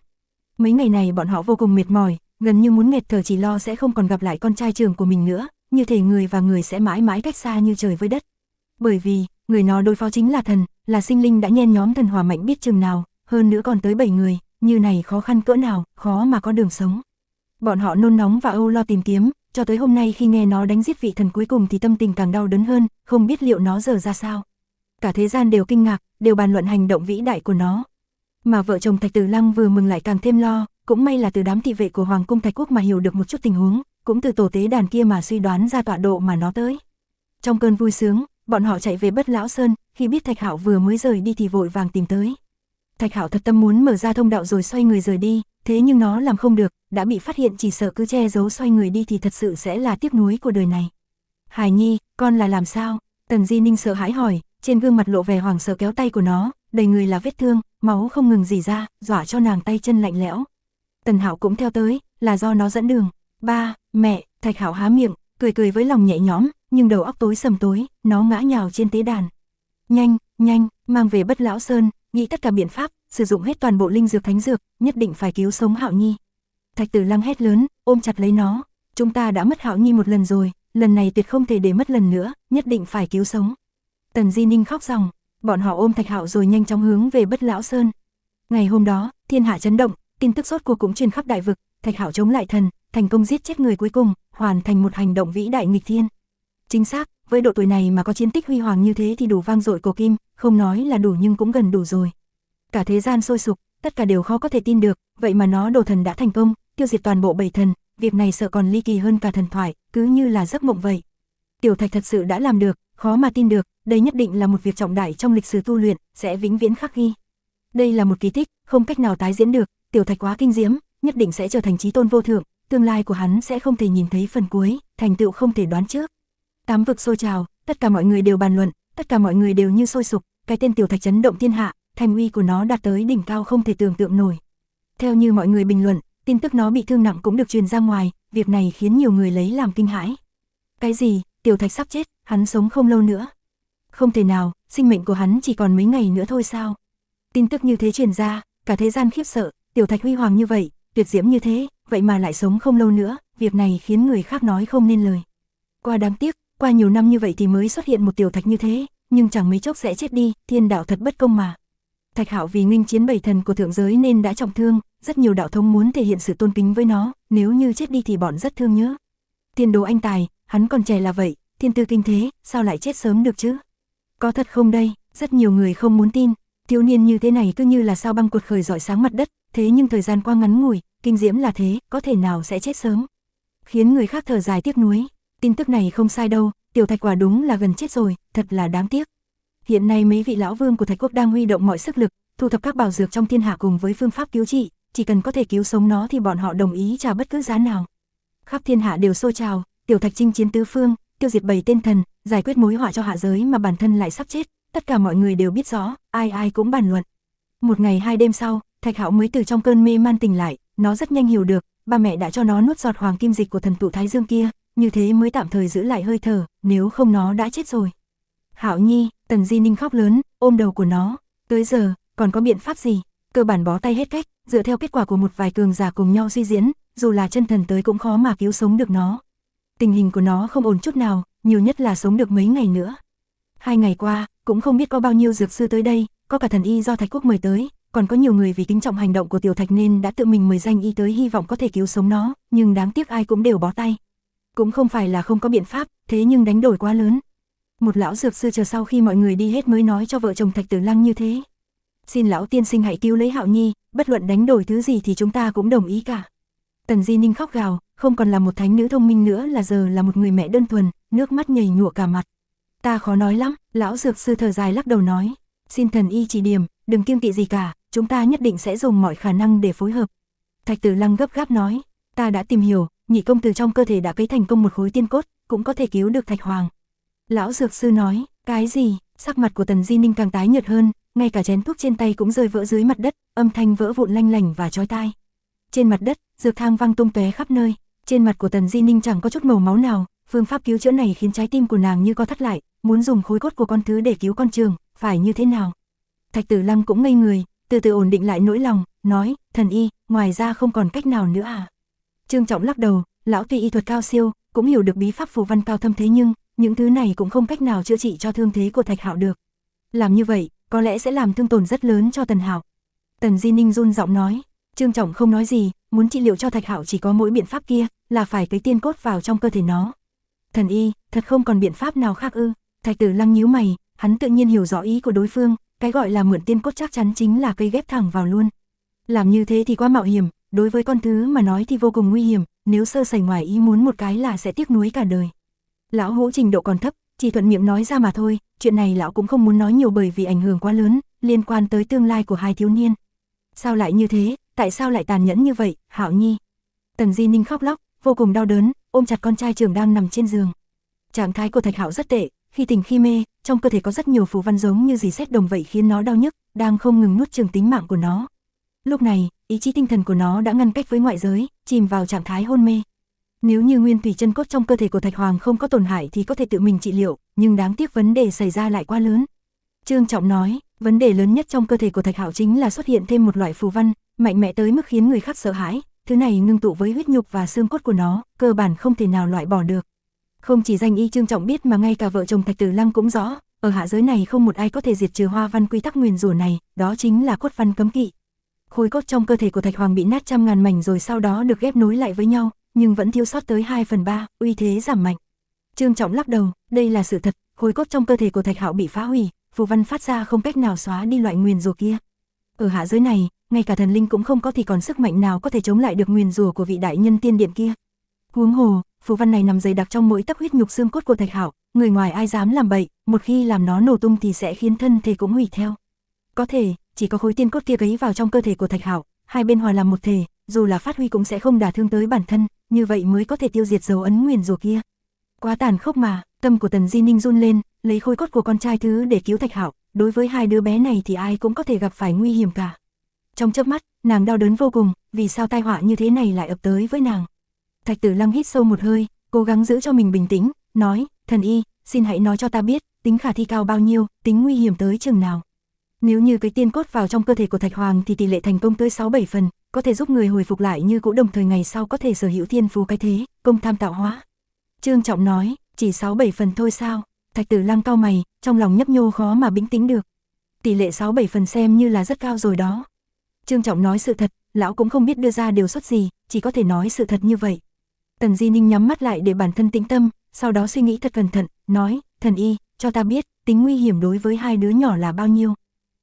Mấy ngày này bọn họ vô cùng mệt mỏi, gần như muốn nghẹt thở, chỉ lo sẽ không còn gặp lại con trai trưởng của mình nữa, như thể người và người sẽ mãi mãi cách xa như trời với đất. Bởi vì, người nó đối phó chính là thần, là sinh linh đã nhen nhóm thần hỏa mạnh biết chừng nào, hơn nữa còn tới 7 người, như này khó khăn cỡ nào, khó mà có đường sống. Bọn họ nôn nóng và âu lo tìm kiếm, cho tới hôm nay khi nghe nó đánh giết vị thần cuối cùng thì tâm tình càng đau đớn hơn, không biết liệu nó giờ ra sao. Cả thế gian đều kinh ngạc, đều bàn luận hành động vĩ đại của nó. Mà vợ chồng Thạch Tử Lăng vừa mừng lại càng thêm lo, cũng may là từ đám thị vệ của Hoàng cung Thạch Quốc mà hiểu được một chút tình huống, cũng từ tổ tế đàn kia mà suy đoán ra tọa độ mà nó tới. Trong cơn vui sướng, bọn họ chạy về Bất Lão Sơn, khi biết Thạch Hạo vừa mới rời đi thì vội vàng tìm tới. Thạch Hạo thật tâm muốn mở ra thông đạo rồi xoay người rời đi, thế nhưng nó làm không được, đã bị phát hiện, chỉ sợ cứ che giấu xoay người đi thì thật sự sẽ là tiếc nuối của đời này. Hải Nhi, con là làm sao? Tần Di Ninh sợ hãi hỏi, trên gương mặt lộ vẻ hoảng sợ kéo tay của nó, đầy người là vết thương, máu không ngừng rỉ ra, dọa cho nàng tay chân lạnh lẽo. Tần Hạo cũng theo tới, là do nó dẫn đường. Ba, mẹ, Thạch Hạo há miệng, cười với lòng nhẹ nhõm, nhưng đầu óc tối sầm tối, nó ngã nhào trên tế đàn. Nhanh, nhanh, mang về Bất Lão Sơn, nghĩ tất cả biện pháp, sử dụng hết toàn bộ linh dược thánh dược, nhất định phải cứu sống Hạo Nhi. Thạch Tử Lăng hét lớn, ôm chặt lấy nó. Chúng ta đã mất Hạo Nhi một lần rồi, lần này tuyệt không thể để mất lần nữa, nhất định phải cứu sống. Tần Di Ninh khóc ròng, bọn họ ôm Thạch Hạo rồi nhanh chóng hướng về Bất Lão Sơn. Ngày hôm đó, thiên hạ chấn động, tin tức rốt cuộc cũng truyền khắp đại vực, Thạch Hạo chống lại thần, thành công giết chết người cuối cùng, hoàn thành một hành động vĩ đại nghịch thiên. Chính xác, với độ tuổi này mà có chiến tích huy hoàng như thế thì đủ vang dội cổ kim, không nói là đủ nhưng cũng gần đủ rồi. Cả thế gian sôi sục, tất cả đều khó có thể tin được, vậy mà nó đồ thần đã thành công, tiêu diệt toàn bộ 7 thần, việc này sợ còn ly kỳ hơn cả thần thoại, cứ như là giấc mộng vậy. Tiểu Thạch thật sự đã làm được, khó mà tin được, đây nhất định là một việc trọng đại trong lịch sử tu luyện, sẽ vĩnh viễn khắc ghi. Đây là một kỳ tích, không cách nào tái diễn được, Tiểu Thạch quá kinh diễm, nhất định sẽ trở thành chí tôn vô thượng, tương lai của hắn sẽ không thể nhìn thấy phần cuối, thành tựu không thể đoán trước. Tám vực sôi trào, tất cả mọi người đều bàn luận, tất cả mọi người đều như sôi sục, cái tên Tiểu Thạch chấn động thiên hạ, thành uy của nó đạt tới đỉnh cao không thể tưởng tượng nổi. Theo như mọi người bình luận, tin tức nó bị thương nặng cũng được truyền ra ngoài, việc này khiến nhiều người lấy làm kinh hãi. Cái gì, Tiểu Thạch sắp chết, hắn sống không lâu nữa. Không thể nào, sinh mệnh của hắn chỉ còn mấy ngày nữa thôi sao? Tin tức như thế truyền ra, cả thế gian khiếp sợ, Tiểu Thạch huy hoàng như vậy, tuyệt diễm như thế, vậy mà lại sống không lâu nữa, việc này khiến người khác nói không nên lời. Qua đáng tiếc, qua nhiều năm như vậy thì mới xuất hiện một Tiểu Thạch như thế, nhưng chẳng mấy chốc sẽ chết đi, thiên đạo thật bất công mà. Thạch Hạo vì nghênh chiến 7 thần của thượng giới nên đã trọng thương, rất nhiều đạo thống muốn thể hiện sự tôn kính với nó, nếu như chết đi thì bọn rất thương nhớ. Thiên Đồ anh tài, hắn còn trẻ là vậy, thiên tư kinh thế, sao lại chết sớm được chứ? Có thật không đây? Rất nhiều người không muốn tin, thiếu niên như thế này cứ như là sao băng cuột khởi rọi sáng mặt đất, thế nhưng thời gian qua ngắn ngủi, kinh diễm là thế, có thể nào sẽ chết sớm? Khiến người khác thở dài tiếc nuối. Tin tức này không sai đâu, Tiểu Thạch quả đúng là gần chết rồi, thật là đáng tiếc. Hiện nay mấy vị lão vương của Thạch Quốc đang huy động mọi sức lực, thu thập các bảo dược trong thiên hạ cùng với phương pháp cứu trị, chỉ cần có thể cứu sống nó thì bọn họ đồng ý trả bất cứ giá nào. Khắp thiên hạ đều sôi trào, Tiểu Thạch chinh chiến tứ phương, tiêu diệt 7 tên thần, giải quyết mối họa cho hạ giới mà bản thân lại sắp chết, tất cả mọi người đều biết rõ, ai ai cũng bàn luận. Một ngày 2 đêm sau, Thạch Hạo mới từ trong cơn mê man tỉnh lại, nó rất nhanh hiểu được, ba mẹ đã cho nó nuốt giọt hoàng kim dịch của thần tụ Thái Dương kia, như thế mới tạm thời giữ lại hơi thở, nếu không nó đã chết rồi. Hạo Nhi, Tần Di Ninh khóc lớn, ôm đầu của nó, tới giờ, còn có biện pháp gì? Cơ bản bó tay hết cách, dựa theo kết quả của một vài cường giả cùng nhau suy diễn, dù là chân thần tới cũng khó mà cứu sống được nó. Tình hình của nó không ổn chút nào, nhiều nhất là sống được mấy ngày nữa. 2 ngày qua, cũng không biết có bao nhiêu dược sư tới đây, có cả thần y do Thạch Quốc mời tới, còn có nhiều người vì kính trọng hành động của Tiểu Thạch nên đã tự mình mời danh y tới hy vọng có thể cứu sống nó, nhưng đáng tiếc ai cũng đều bó tay, Cũng không phải là không có biện pháp, thế nhưng đánh đổi quá lớn. Một lão dược sư chờ sau khi mọi người đi hết mới nói cho vợ chồng Thạch Tử Lăng như thế. Xin lão tiên sinh hãy cứu lấy Hạo Nhi, bất luận đánh đổi thứ gì thì chúng ta cũng đồng ý cả. Tần Di Ninh khóc gào, không còn là một thánh nữ thông minh nữa là giờ là một người mẹ đơn thuần, nước mắt nhầy nhụa cả mặt. Ta khó nói lắm, lão dược sư thở dài lắc đầu nói. Xin thần y chỉ điểm, đừng kiêng kỵ gì cả, chúng ta nhất định sẽ dùng mọi khả năng để phối hợp. Thạch Tử Lăng gấp gáp nói, ta đã tìm hiểu, nhị công tử trong cơ thể đã cấy thành công một khối tiên cốt, cũng có thể cứu được Thạch Hoàng. Lão dược sư nói, cái gì? Sắc mặt của Tần Di Ninh càng tái nhợt hơn, ngay cả chén thuốc trên tay cũng rơi vỡ dưới mặt đất, âm thanh vỡ vụn lanh lảnh và chói tai. Trên mặt đất, dược thang văng tung tóe khắp nơi, trên mặt của Tần Di Ninh chẳng có chút màu máu nào, phương pháp cứu chữa này khiến trái tim của nàng như co thắt lại, muốn dùng khối cốt của con thứ để cứu con Trường, phải như thế nào? Thạch Tử Lăng cũng ngây người, từ từ ổn định lại nỗi lòng, nói, thần y, ngoài ra không còn cách nào nữa à? Trương Trọng lắc đầu, lão tuy y thuật cao siêu, cũng hiểu được bí pháp phù văn cao thâm thế nhưng, những thứ này cũng không cách nào chữa trị cho thương thế của Thạch Hạo được. Làm như vậy, có lẽ sẽ làm thương tổn rất lớn cho Tần Hạo. Tần Di Ninh run giọng nói, Trương Trọng không nói gì, muốn trị liệu cho Thạch Hạo chỉ có mỗi biện pháp kia, là phải cấy tiên cốt vào trong cơ thể nó. Thần y, thật không còn biện pháp nào khác ư? Thạch Tử Lăng nhíu mày, hắn tự nhiên hiểu rõ ý của đối phương, cái gọi là mượn tiên cốt chắc chắn chính là cây ghép thẳng vào luôn. Làm như thế thì quá mạo hiểm, đối với con thứ mà nói thì vô cùng nguy hiểm, nếu sơ sẩy ngoài ý muốn một cái là sẽ tiếc nuối cả đời. Lão Hỗ trình độ còn thấp, chỉ thuận miệng nói ra mà thôi, chuyện này lão cũng không muốn nói nhiều bởi vì ảnh hưởng quá lớn, liên quan tới tương lai của hai thiếu niên. Sao lại như thế, tại sao lại tàn nhẫn như vậy, Hạo Nhi? Tần Di Ninh khóc lóc, vô cùng đau đớn, ôm chặt con trai trưởng đang nằm trên giường. Trạng thái của Thạch Hạo rất tệ, khi tỉnh khi mê, trong cơ thể có rất nhiều phù văn giống như dì xét đồng vậy khiến nó đau nhức, đang không ngừng nuốt chửng tính mạng của nó. Lúc này, ý chí tinh thần của nó đã ngăn cách với ngoại giới, chìm vào trạng thái hôn mê. Nếu như nguyên thủy chân cốt trong cơ thể của Thạch Hoàng không có tổn hại thì có thể tự mình trị liệu, nhưng đáng tiếc vấn đề xảy ra lại quá lớn. Trương Trọng nói, vấn đề lớn nhất trong cơ thể của Thạch Hạo chính là xuất hiện thêm một loại phù văn, mạnh mẽ tới mức khiến người khác sợ hãi, thứ này ngưng tụ với huyết nhục và xương cốt của nó, cơ bản không thể nào loại bỏ được. Không chỉ danh y Trương Trọng biết mà ngay cả vợ chồng Thạch Tử Lăng cũng rõ, ở hạ giới này không một ai có thể diệt trừ hoa văn quy tắc nguyền rủa này, đó chính là cốt văn cấm kỵ. Khối cốt trong cơ thể của Thạch Hoàng bị nát trăm ngàn mảnh rồi sau đó được ghép nối lại với nhau, nhưng vẫn thiếu sót tới 2/3, uy thế giảm mạnh. Trương Trọng lắc đầu, đây là sự thật, khối cốt trong cơ thể của Thạch Hạo bị phá hủy, phù văn phát ra không cách nào xóa đi loại nguyền rủa kia. Ở hạ giới này, ngay cả thần linh cũng không có thì còn sức mạnh nào có thể chống lại được nguyền rủa của vị đại nhân tiên điện kia. Huống hồ, phù văn này nằm dày đặc trong mỗi tấc huyết nhục xương cốt của Thạch Hạo, người ngoài ai dám làm bậy, một khi làm nó nổ tung thì sẽ khiến thân thể cũng hủy theo. Có thể, chỉ có khối tiên cốt kia cấy vào trong cơ thể của Thạch Hạo, hai bên hòa làm một thể, dù là phát huy cũng sẽ không đả thương tới bản thân, như vậy mới có thể tiêu diệt dấu ấn nguyền rủa kia. Quá tàn khốc mà, tâm của Tần Di Ninh run lên, lấy khối cốt của con trai thứ để cứu Thạch Hạo, đối với hai đứa bé này thì ai cũng có thể gặp phải nguy hiểm cả. Trong chớp mắt, nàng đau đớn vô cùng, vì sao tai họa như thế này lại ập tới với nàng. Thạch Tử Lăng hít sâu một hơi, cố gắng giữ cho mình bình tĩnh, nói, thần y, xin hãy nói cho ta biết, tính khả thi cao bao nhiêu, tính nguy hiểm tới chừng nào. Nếu như cái tiên cốt vào trong cơ thể của Thạch Hoàng thì tỷ lệ thành công tới 6-7 phần, có thể giúp người hồi phục lại như cũ đồng thời ngày sau có thể sở hữu thiên phú cái thế, công tham tạo hóa. Trương Trọng nói, chỉ 6-7 phần thôi sao? Thạch Tử Lăng cau mày, trong lòng nhấp nhô khó mà bình tĩnh được. Tỷ lệ 6-7 phần xem như là rất cao rồi đó. Trương Trọng nói sự thật, lão cũng không biết đưa ra điều suất gì, chỉ có thể nói sự thật như vậy. Tần Di Ninh nhắm mắt lại để bản thân tĩnh tâm, sau đó suy nghĩ thật cẩn thận, nói, thần y, cho ta biết, tính nguy hiểm đối với hai đứa nhỏ là bao nhiêu.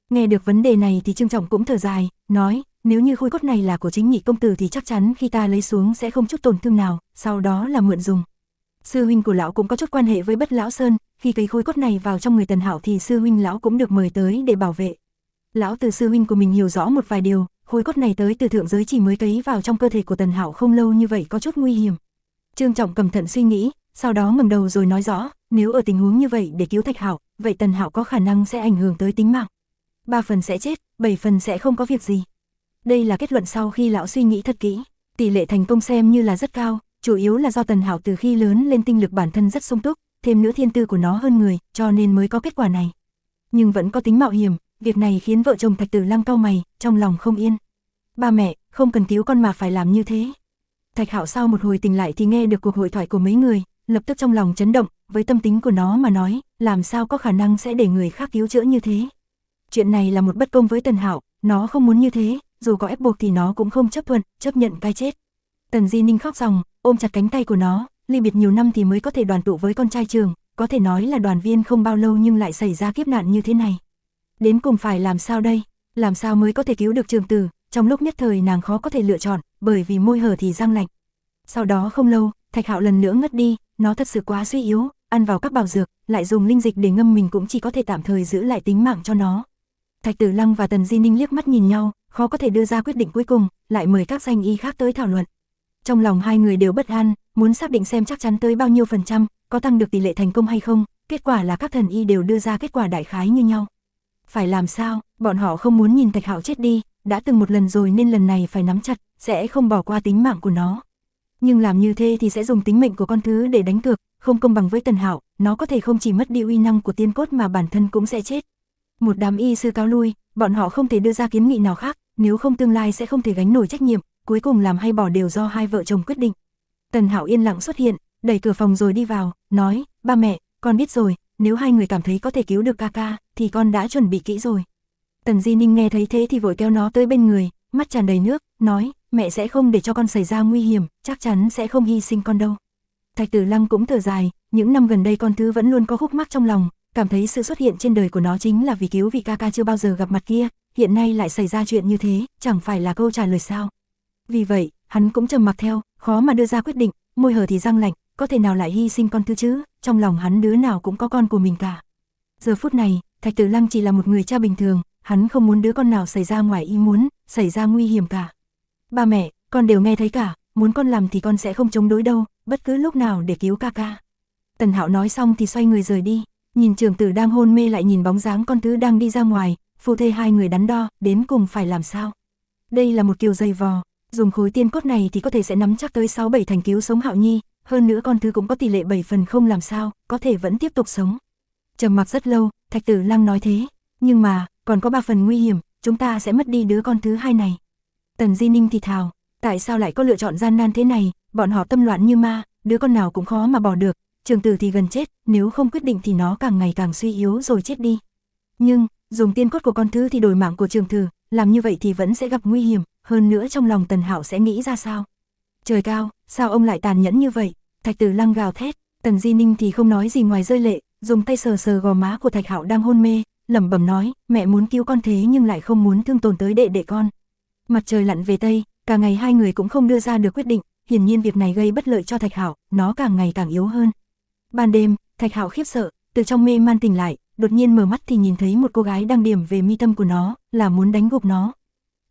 Nghe được vấn đề này thì Trương Trọng cũng thở dài, nói, nếu như khối cốt này là của chính nhị công tử thì chắc chắn khi ta lấy xuống sẽ không chút tổn thương nào, sau đó là mượn dùng. Sư huynh của lão cũng có chút quan hệ với Bất Lão Sơn, khi cấy khối cốt này vào trong người Tần Hạo thì sư huynh lão cũng được mời tới để bảo vệ. Lão từ sư huynh của mình hiểu rõ một vài điều, khối cốt này tới từ thượng giới chỉ mới cấy vào trong cơ thể của Tần Hạo không lâu như vậy có chút nguy hiểm. Trương Trọng cẩn thận suy nghĩ, sau đó ngẩng đầu rồi nói rõ, nếu ở tình huống như vậy để cứu Thạch Hạo, vậy Tần Hạo có khả năng sẽ ảnh hưởng tới tính mạng. 3 phần sẽ chết, 7 phần sẽ không có việc gì. Đây là kết luận sau khi lão suy nghĩ thật kỹ, tỷ lệ thành công xem như là rất cao, chủ yếu là do Tần Hạo từ khi lớn lên tinh lực bản thân rất sung túc, thêm nữa thiên tư của nó hơn người, cho nên mới có kết quả này. Nhưng vẫn có tính mạo hiểm, việc này khiến vợ chồng Thạch Tử Lăng cau mày, trong lòng không yên. Ba mẹ, không cần cứu con mà phải làm như thế. Thạch Hạo sau một hồi tỉnh lại thì nghe được cuộc hội thoại của mấy người, lập tức trong lòng chấn động, với tâm tính của nó mà nói, làm sao có khả năng sẽ để người khác cứu chữa như thế. Chuyện này là một bất công với Tần Hạo, nó không muốn như thế, dù có ép buộc thì nó cũng không chấp thuận, chấp nhận cái chết. Tần Di Ninh khóc ròng, ôm chặt cánh tay của nó, ly biệt nhiều năm thì mới có thể đoàn tụ với con trai trường, có thể nói là đoàn viên không bao lâu nhưng lại xảy ra kiếp nạn như thế này. Đến cùng phải làm sao đây? Làm sao mới có thể cứu được Trường Tử? Trong lúc nhất thời nàng khó có thể lựa chọn, bởi vì môi hở thì răng lạnh. Sau đó không lâu, Thạch Hạo lần nữa ngất đi, nó thật sự quá suy yếu, ăn vào các bảo dược, lại dùng linh dịch để ngâm mình cũng chỉ có thể tạm thời giữ lại tính mạng cho nó. Thạch Tử Lăng và Tần Di Ninh liếc mắt nhìn nhau, khó có thể đưa ra quyết định cuối cùng, lại mời các danh y khác tới thảo luận. Trong lòng hai người đều bất an, muốn xác định xem chắc chắn tới bao nhiêu %, có tăng được tỷ lệ thành công hay không, kết quả là các thần y đều đưa ra kết quả đại khái như nhau. Phải làm sao, bọn họ không muốn nhìn Thạch Hạo chết đi, đã từng một lần rồi nên lần này phải nắm chặt, sẽ không bỏ qua tính mạng của nó. Nhưng làm như thế thì sẽ dùng tính mệnh của con thứ để đánh cược, không công bằng với Tần Hạo, nó có thể không chỉ mất đi uy năng của tiên cốt mà bản thân cũng sẽ chết. Một đám y sư cáo lui, bọn họ không thể đưa ra kiến nghị nào khác, nếu không tương lai sẽ không thể gánh nổi trách nhiệm, cuối cùng làm hay bỏ đều do hai vợ chồng quyết định. Tần Hạo yên lặng xuất hiện, đẩy cửa phòng rồi đi vào, nói, ba mẹ, con biết rồi, nếu hai người cảm thấy có thể cứu được ca ca, thì con đã chuẩn bị kỹ rồi. Tần Di Ninh nghe thấy thế thì vội kéo nó tới bên người, mắt tràn đầy nước, nói, mẹ sẽ không để cho con xảy ra nguy hiểm, chắc chắn sẽ không hy sinh con đâu. Thạch Tử Lăng cũng thở dài, những năm gần đây con thứ vẫn luôn có khúc mắc trong lòng, cảm thấy sự xuất hiện trên đời của nó chính là vì cứu vị ca ca chưa bao giờ gặp mặt kia, hiện nay lại xảy ra chuyện như thế, chẳng phải là câu trả lời sao. Vì vậy, hắn cũng trầm mặc theo, khó mà đưa ra quyết định, môi hở thì răng lạnh, có thể nào lại hy sinh con thứ chứ, trong lòng hắn đứa nào cũng có con của mình cả. Giờ phút này, Thạch Tử Lăng chỉ là một người cha bình thường, hắn không muốn đứa con nào xảy ra ngoài ý muốn, xảy ra nguy hiểm cả. Ba mẹ, con đều nghe thấy cả, muốn con làm thì con sẽ không chống đối đâu, bất cứ lúc nào để cứu ca ca. Tần Hạo nói xong thì xoay người rời đi, nhìn Trường Tử đang hôn mê lại nhìn bóng dáng con thứ đang đi ra ngoài, phu thê hai người đắn đo, đến cùng phải làm sao. Đây là một kiều dày vò, dùng khối tiên cốt này thì có thể sẽ nắm chắc tới 6-7 thành cứu sống Hạo Nhi, hơn nữa con thứ cũng có tỷ lệ 7 phần không làm sao, có thể vẫn tiếp tục sống. Trầm mặc rất lâu, Thạch Tử Lăng nói thế, nhưng mà, còn có 3 phần nguy hiểm, chúng ta sẽ mất đi đứa con thứ hai này. Tần Di Ninh thì thào, tại sao lại có lựa chọn gian nan thế này, bọn họ tâm loạn như ma, đứa con nào cũng khó mà bỏ được, Trường Tử thì gần chết, nếu không quyết định thì nó càng ngày càng suy yếu rồi chết đi. Nhưng, dùng tiên cốt của con thứ thì đổi mạng của Trường Tử, làm như vậy thì vẫn sẽ gặp nguy hiểm, hơn nữa trong lòng Tần Hạo sẽ nghĩ ra sao. Trời cao, sao ông lại tàn nhẫn như vậy, Thạch Tử Lăng gào thét, Tần Di Ninh thì không nói gì ngoài rơi lệ, dùng tay sờ sờ gò má của Thạch Hạo đang hôn mê, lẩm bẩm nói, mẹ muốn cứu con thế nhưng lại không muốn thương tổn tới đệ đệ con. Mặt trời lặn về Tây, cả ngày hai người cũng không đưa ra được quyết định, hiển nhiên việc này gây bất lợi cho Thạch Hạo, nó càng ngày càng yếu hơn. Ban đêm, Thạch Hạo khiếp sợ, từ trong mê man tỉnh lại, đột nhiên mở mắt thì nhìn thấy một cô gái đang điểm về mi tâm của nó, là muốn đánh gục nó.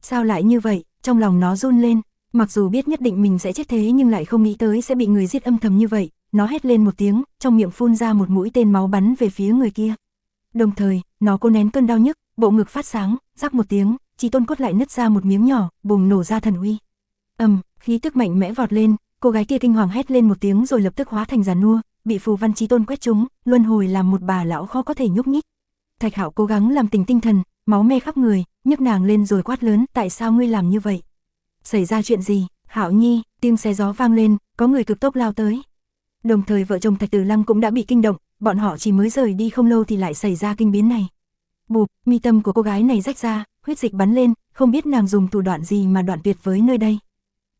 Sao lại như vậy, trong lòng nó run lên, mặc dù biết nhất định mình sẽ chết thế nhưng lại không nghĩ tới sẽ bị người giết âm thầm như vậy, nó hét lên một tiếng, trong miệng phun ra một mũi tên máu bắn về phía người kia. Đồng thời, nó cố nén cơn đau nhức, bộ ngực phát sáng, rắc một tiếng, Chí Tôn cốt lại nứt ra một miếng nhỏ, bùng nổ ra thần uy. Khí tức mạnh mẽ vọt lên, cô gái kia kinh hoàng hét lên một tiếng rồi lập tức hóa thành giàn nua, bị phù văn Chí Tôn quét trúng, luân hồi làm một bà lão khó có thể nhúc nhích. Thạch Hạo cố gắng làm tỉnh tinh thần, máu me khắp người, nhấc nàng lên rồi quát lớn, tại sao ngươi làm như vậy? Xảy ra chuyện gì? Hạo Nhi, tiếng xé gió vang lên, có người cực tốc lao tới. Đồng thời vợ chồng Thạch Tử Lăng cũng đã bị kinh động, bọn họ chỉ mới rời đi không lâu thì lại xảy ra kinh biến này. Bụp, mi tâm của cô gái này rách ra, huyết dịch bắn lên, không biết nàng dùng thủ đoạn gì mà đoạn tuyệt với nơi đây.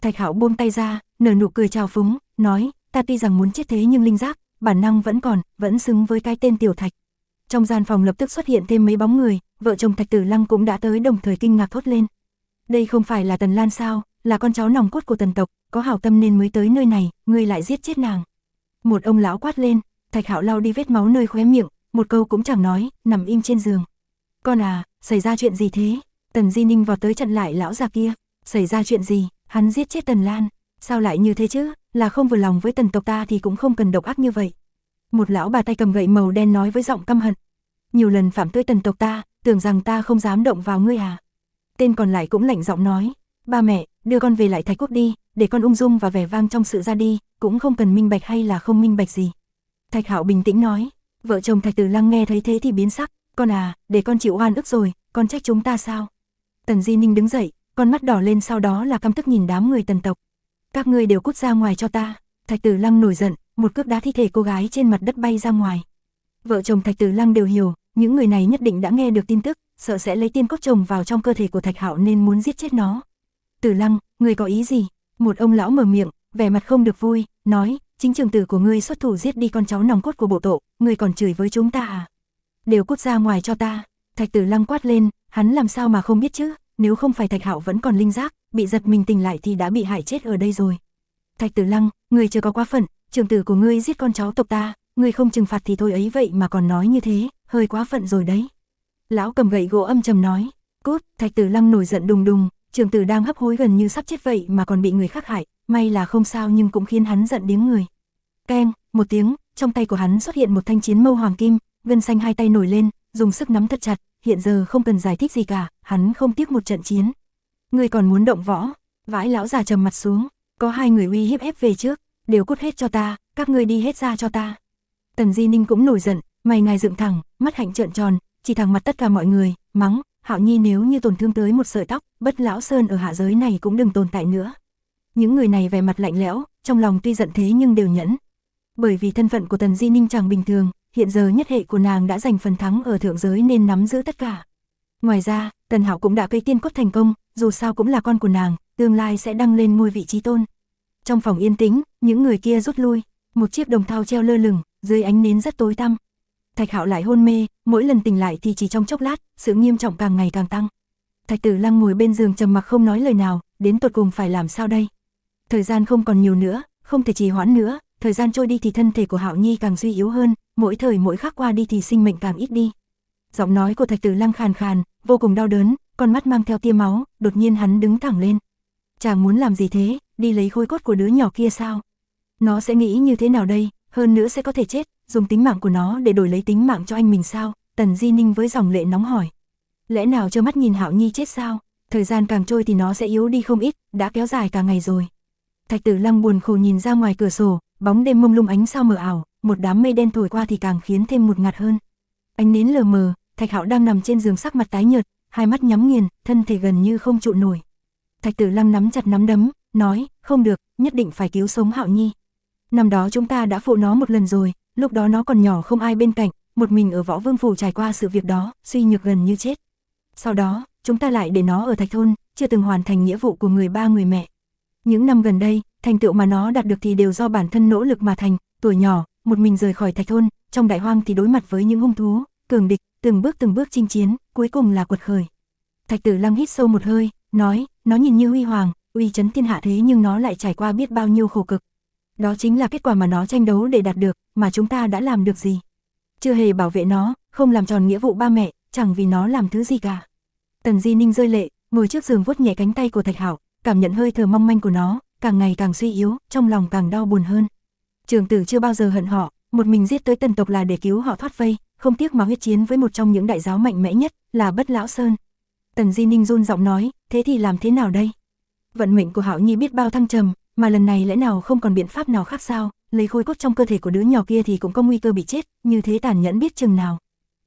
Thạch Hạo buông tay ra, nở nụ cười trào phúng, nói, ta tuy rằng muốn chết thế nhưng linh giác, bản năng vẫn còn, vẫn xứng với cái tên Tiểu Thạch. Trong gian phòng lập tức xuất hiện thêm mấy bóng người, vợ chồng Thạch Tử Lăng cũng đã tới đồng thời kinh ngạc thốt lên. Đây không phải là Tần Lan sao, là con cháu nòng cốt của Tần tộc, có hảo tâm nên mới tới nơi này, ngươi lại giết chết nàng. Một ông lão quát lên, Thạch Hạo lau đi vết máu nơi khóe miệng, một câu cũng chẳng nói, nằm im trên giường. Con à, xảy ra chuyện gì thế? Tần Di Ninh vọt tới chặn lại lão già kia. Xảy ra chuyện gì? Hắn giết chết Tần Lan. Sao lại như thế chứ? Là không vừa lòng với Tần tộc ta thì cũng không cần độc ác như vậy. Một lão bà tay cầm gậy màu đen nói với giọng căm hận. Nhiều lần phạm tới Tần tộc ta, tưởng rằng ta không dám động vào ngươi à? Tên còn lại cũng lạnh giọng nói, ba mẹ, đưa con về lại Thạch Quốc đi, để con ung dung và vẻ vang trong sự ra đi, cũng không cần minh bạch hay là không minh bạch gì. Thạch Hạo bình tĩnh nói. Vợ chồng Thạch Tử Lăng nghe thấy thế thì biến sắc, con à, để con chịu oan ức rồi, con trách chúng ta sao? Tần Di Ninh đứng dậy, con mắt đỏ lên, sau đó là căm tức nhìn đám người Tần tộc. Các ngươi đều cút ra ngoài cho ta. Thạch Tử Lăng nổi giận, một cước đá thi thể cô gái trên mặt đất bay ra ngoài. Vợ chồng Thạch Tử Lăng đều hiểu, những người này nhất định đã nghe được tin tức, sợ sẽ lấy tiên cốt trồng vào trong cơ thể của Thạch Hạo nên muốn giết chết nó. Tử Lăng, người có ý gì? Một ông lão mở miệng, vẻ mặt không được vui, nói, chính trưởng tử của ngươi xuất thủ giết đi con cháu nòng cốt của bộ tộc, ngươi còn chửi với chúng ta à? Đều cút ra ngoài cho ta. Thạch Tử Lăng quát lên, hắn làm sao mà không biết chứ, nếu không phải Thạch Hạo vẫn còn linh giác, bị giật mình tỉnh lại thì đã bị hại chết ở đây rồi. Thạch Tử Lăng, ngươi chưa có quá phận, trưởng tử của ngươi giết con cháu tộc ta, ngươi không trừng phạt thì thôi ấy, vậy mà còn nói như thế, hơi quá phận rồi đấy. Lão cầm gậy gỗ âm trầm nói. Cút. Thạch Tử Lăng nổi giận đùng đùng, trưởng tử đang hấp hối gần như sắp chết vậy mà còn bị người khác hại, may là không sao nhưng cũng khiến hắn giận điếng người. Keng, một tiếng, trong tay của hắn xuất hiện một thanh chiến mâu hoàng kim, gân xanh hai tay nổi lên, dùng sức nắm thật chặt, hiện giờ không cần giải thích gì cả, hắn không tiếc một trận chiến. Ngươi còn muốn động võ? Vãi lão già trầm mặt xuống, có hai người uy hiếp ép về trước, đều cút hết cho ta, các ngươi đi hết ra cho ta. Tần Di Ninh cũng nổi giận, mày ngài dựng thẳng, mắt hạnh trợn tròn, chỉ thẳng mặt tất cả mọi người, mắng, Hạo Nhi nếu như tổn thương tới một sợi tóc, Bất Lão Sơn ở hạ giới này cũng đừng tồn tại nữa. Những người này vẻ mặt lạnh lẽo, trong lòng tuy giận thế nhưng đều nhẫn. Bởi vì thân phận của Tần Di Ninh chẳng bình thường, hiện giờ nhất hệ của nàng đã giành phần thắng ở thượng giới nên nắm giữ tất cả. Ngoài ra, Tần Hạo cũng đã cây tiên cốt thành công, dù sao cũng là con của nàng, tương lai sẽ đăng lên ngôi vị trí tôn. Trong phòng yên tĩnh, những người kia rút lui, một chiếc đồng thau treo lơ lửng, dưới ánh nến rất tối tăm. Thạch Hạo lại hôn mê, mỗi lần tỉnh lại thì chỉ trong chốc lát, sự nghiêm trọng càng ngày càng tăng. Thạch Tử Lăng ngồi bên giường trầm mặc không nói lời nào, đến tột cùng phải làm sao đây? Thời gian không còn nhiều nữa, không thể trì hoãn nữa, thời gian trôi đi thì thân thể của Hạo Nhi càng suy yếu hơn, mỗi thời mỗi khắc qua đi thì sinh mệnh càng ít đi. Giọng nói của Thạch Tử Lăng khàn khàn, vô cùng đau đớn, con mắt mang theo tia máu, đột nhiên hắn đứng thẳng lên. Chàng muốn làm gì thế, đi lấy khôi cốt của đứa nhỏ kia sao? Nó sẽ nghĩ như thế nào đây, hơn nữa sẽ có thể chết, dùng tính mạng của nó để đổi lấy tính mạng cho anh mình sao? Tần Di Ninh với dòng lệ nóng hỏi. Lẽ nào trơ mắt nhìn Hạo Nhi chết sao? Thời gian càng trôi thì nó sẽ yếu đi không ít, đã kéo dài cả ngày rồi. Thạch Tử Lăng buồn khổ nhìn ra ngoài cửa sổ, bóng đêm mông lung ánh sao mờ ảo, một đám mây đen thổi qua thì càng khiến thêm một ngạt hơn. Ánh nến lờ mờ, Thạch Hạo đang nằm trên giường sắc mặt tái nhợt, hai mắt nhắm nghiền, thân thể gần như không trụ nổi. Thạch Tử Lăng nắm chặt nắm đấm, nói, không được, nhất định phải cứu sống Hạo Nhi. Năm đó chúng ta đã phụ nó một lần rồi, lúc đó nó còn nhỏ không ai bên cạnh, một mình ở Võ Vương phủ trải qua sự việc đó, suy nhược gần như chết. Sau đó, chúng ta lại để nó ở Thạch thôn, chưa từng hoàn thành nghĩa vụ của người ba người mẹ. Những năm gần đây, thành tựu mà nó đạt được thì đều do bản thân nỗ lực mà thành, tuổi nhỏ, một mình rời khỏi Thạch thôn, trong đại hoang thì đối mặt với những hung thú, cường địch, từng bước chinh chiến, cuối cùng là quật khởi. Thạch Tử Lăng hít sâu một hơi, nói, nó nhìn như huy hoàng, uy chấn thiên hạ thế nhưng nó lại trải qua biết bao nhiêu khổ cực. Đó chính là kết quả mà nó tranh đấu để đạt được, mà chúng ta đã làm được gì? Chưa hề bảo vệ nó, không làm tròn nghĩa vụ ba mẹ, chẳng vì nó làm thứ gì cả. Tần Di Ninh rơi lệ, ngồi trước giường vuốt nhẹ cánh tay của Thạch Hạo, cảm nhận hơi thở mong manh của nó, càng ngày càng suy yếu, trong lòng càng đau buồn hơn. Trưởng tử chưa bao giờ hận họ, một mình giết tới Tần tộc là để cứu họ thoát vây, không tiếc mà huyết chiến với một trong những đại giáo mạnh mẽ nhất, là Bất Lão Sơn. Tần Di Ninh run giọng nói, thế thì làm thế nào đây? Vận mệnh của Hạo Nhi biết bao thăng trầm, mà lần này lẽ nào không còn biện pháp nào khác sao? Lấy khôi cốt trong cơ thể của đứa nhỏ kia thì cũng có nguy cơ bị chết, như thế tàn nhẫn biết chừng nào.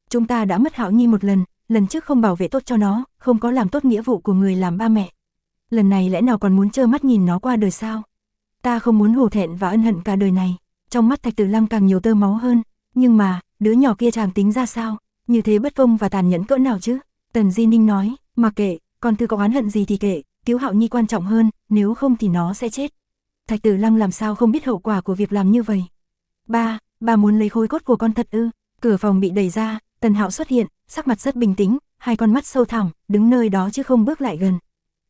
Chúng ta đã mất Hạo Nhi một lần trước không bảo vệ tốt cho nó, không có làm tốt nghĩa vụ của người làm ba mẹ. Lần này lẽ nào còn muốn trơ mắt nhìn nó qua đời sao? Ta không muốn hổ thẹn và ân hận cả đời này. Trong mắt Thạch Tử Lăng càng nhiều tơ máu hơn, nhưng mà, đứa nhỏ kia chàng tính ra sao? Như thế bất công và tàn nhẫn cỡ nào chứ? Tần Di Ninh nói, mặc kệ, con thư có oán hận gì thì kệ, cứu Hạo Nhi quan trọng hơn, nếu không thì nó sẽ chết. Thạch Tử Lăng làm sao không biết hậu quả của việc làm như vậy. Ba muốn lấy khối cốt của con thật ư? Cửa phòng bị đẩy ra, Tần Hạo xuất hiện, sắc mặt rất bình tĩnh, hai con mắt sâu thẳm, đứng nơi đó chứ không bước lại gần.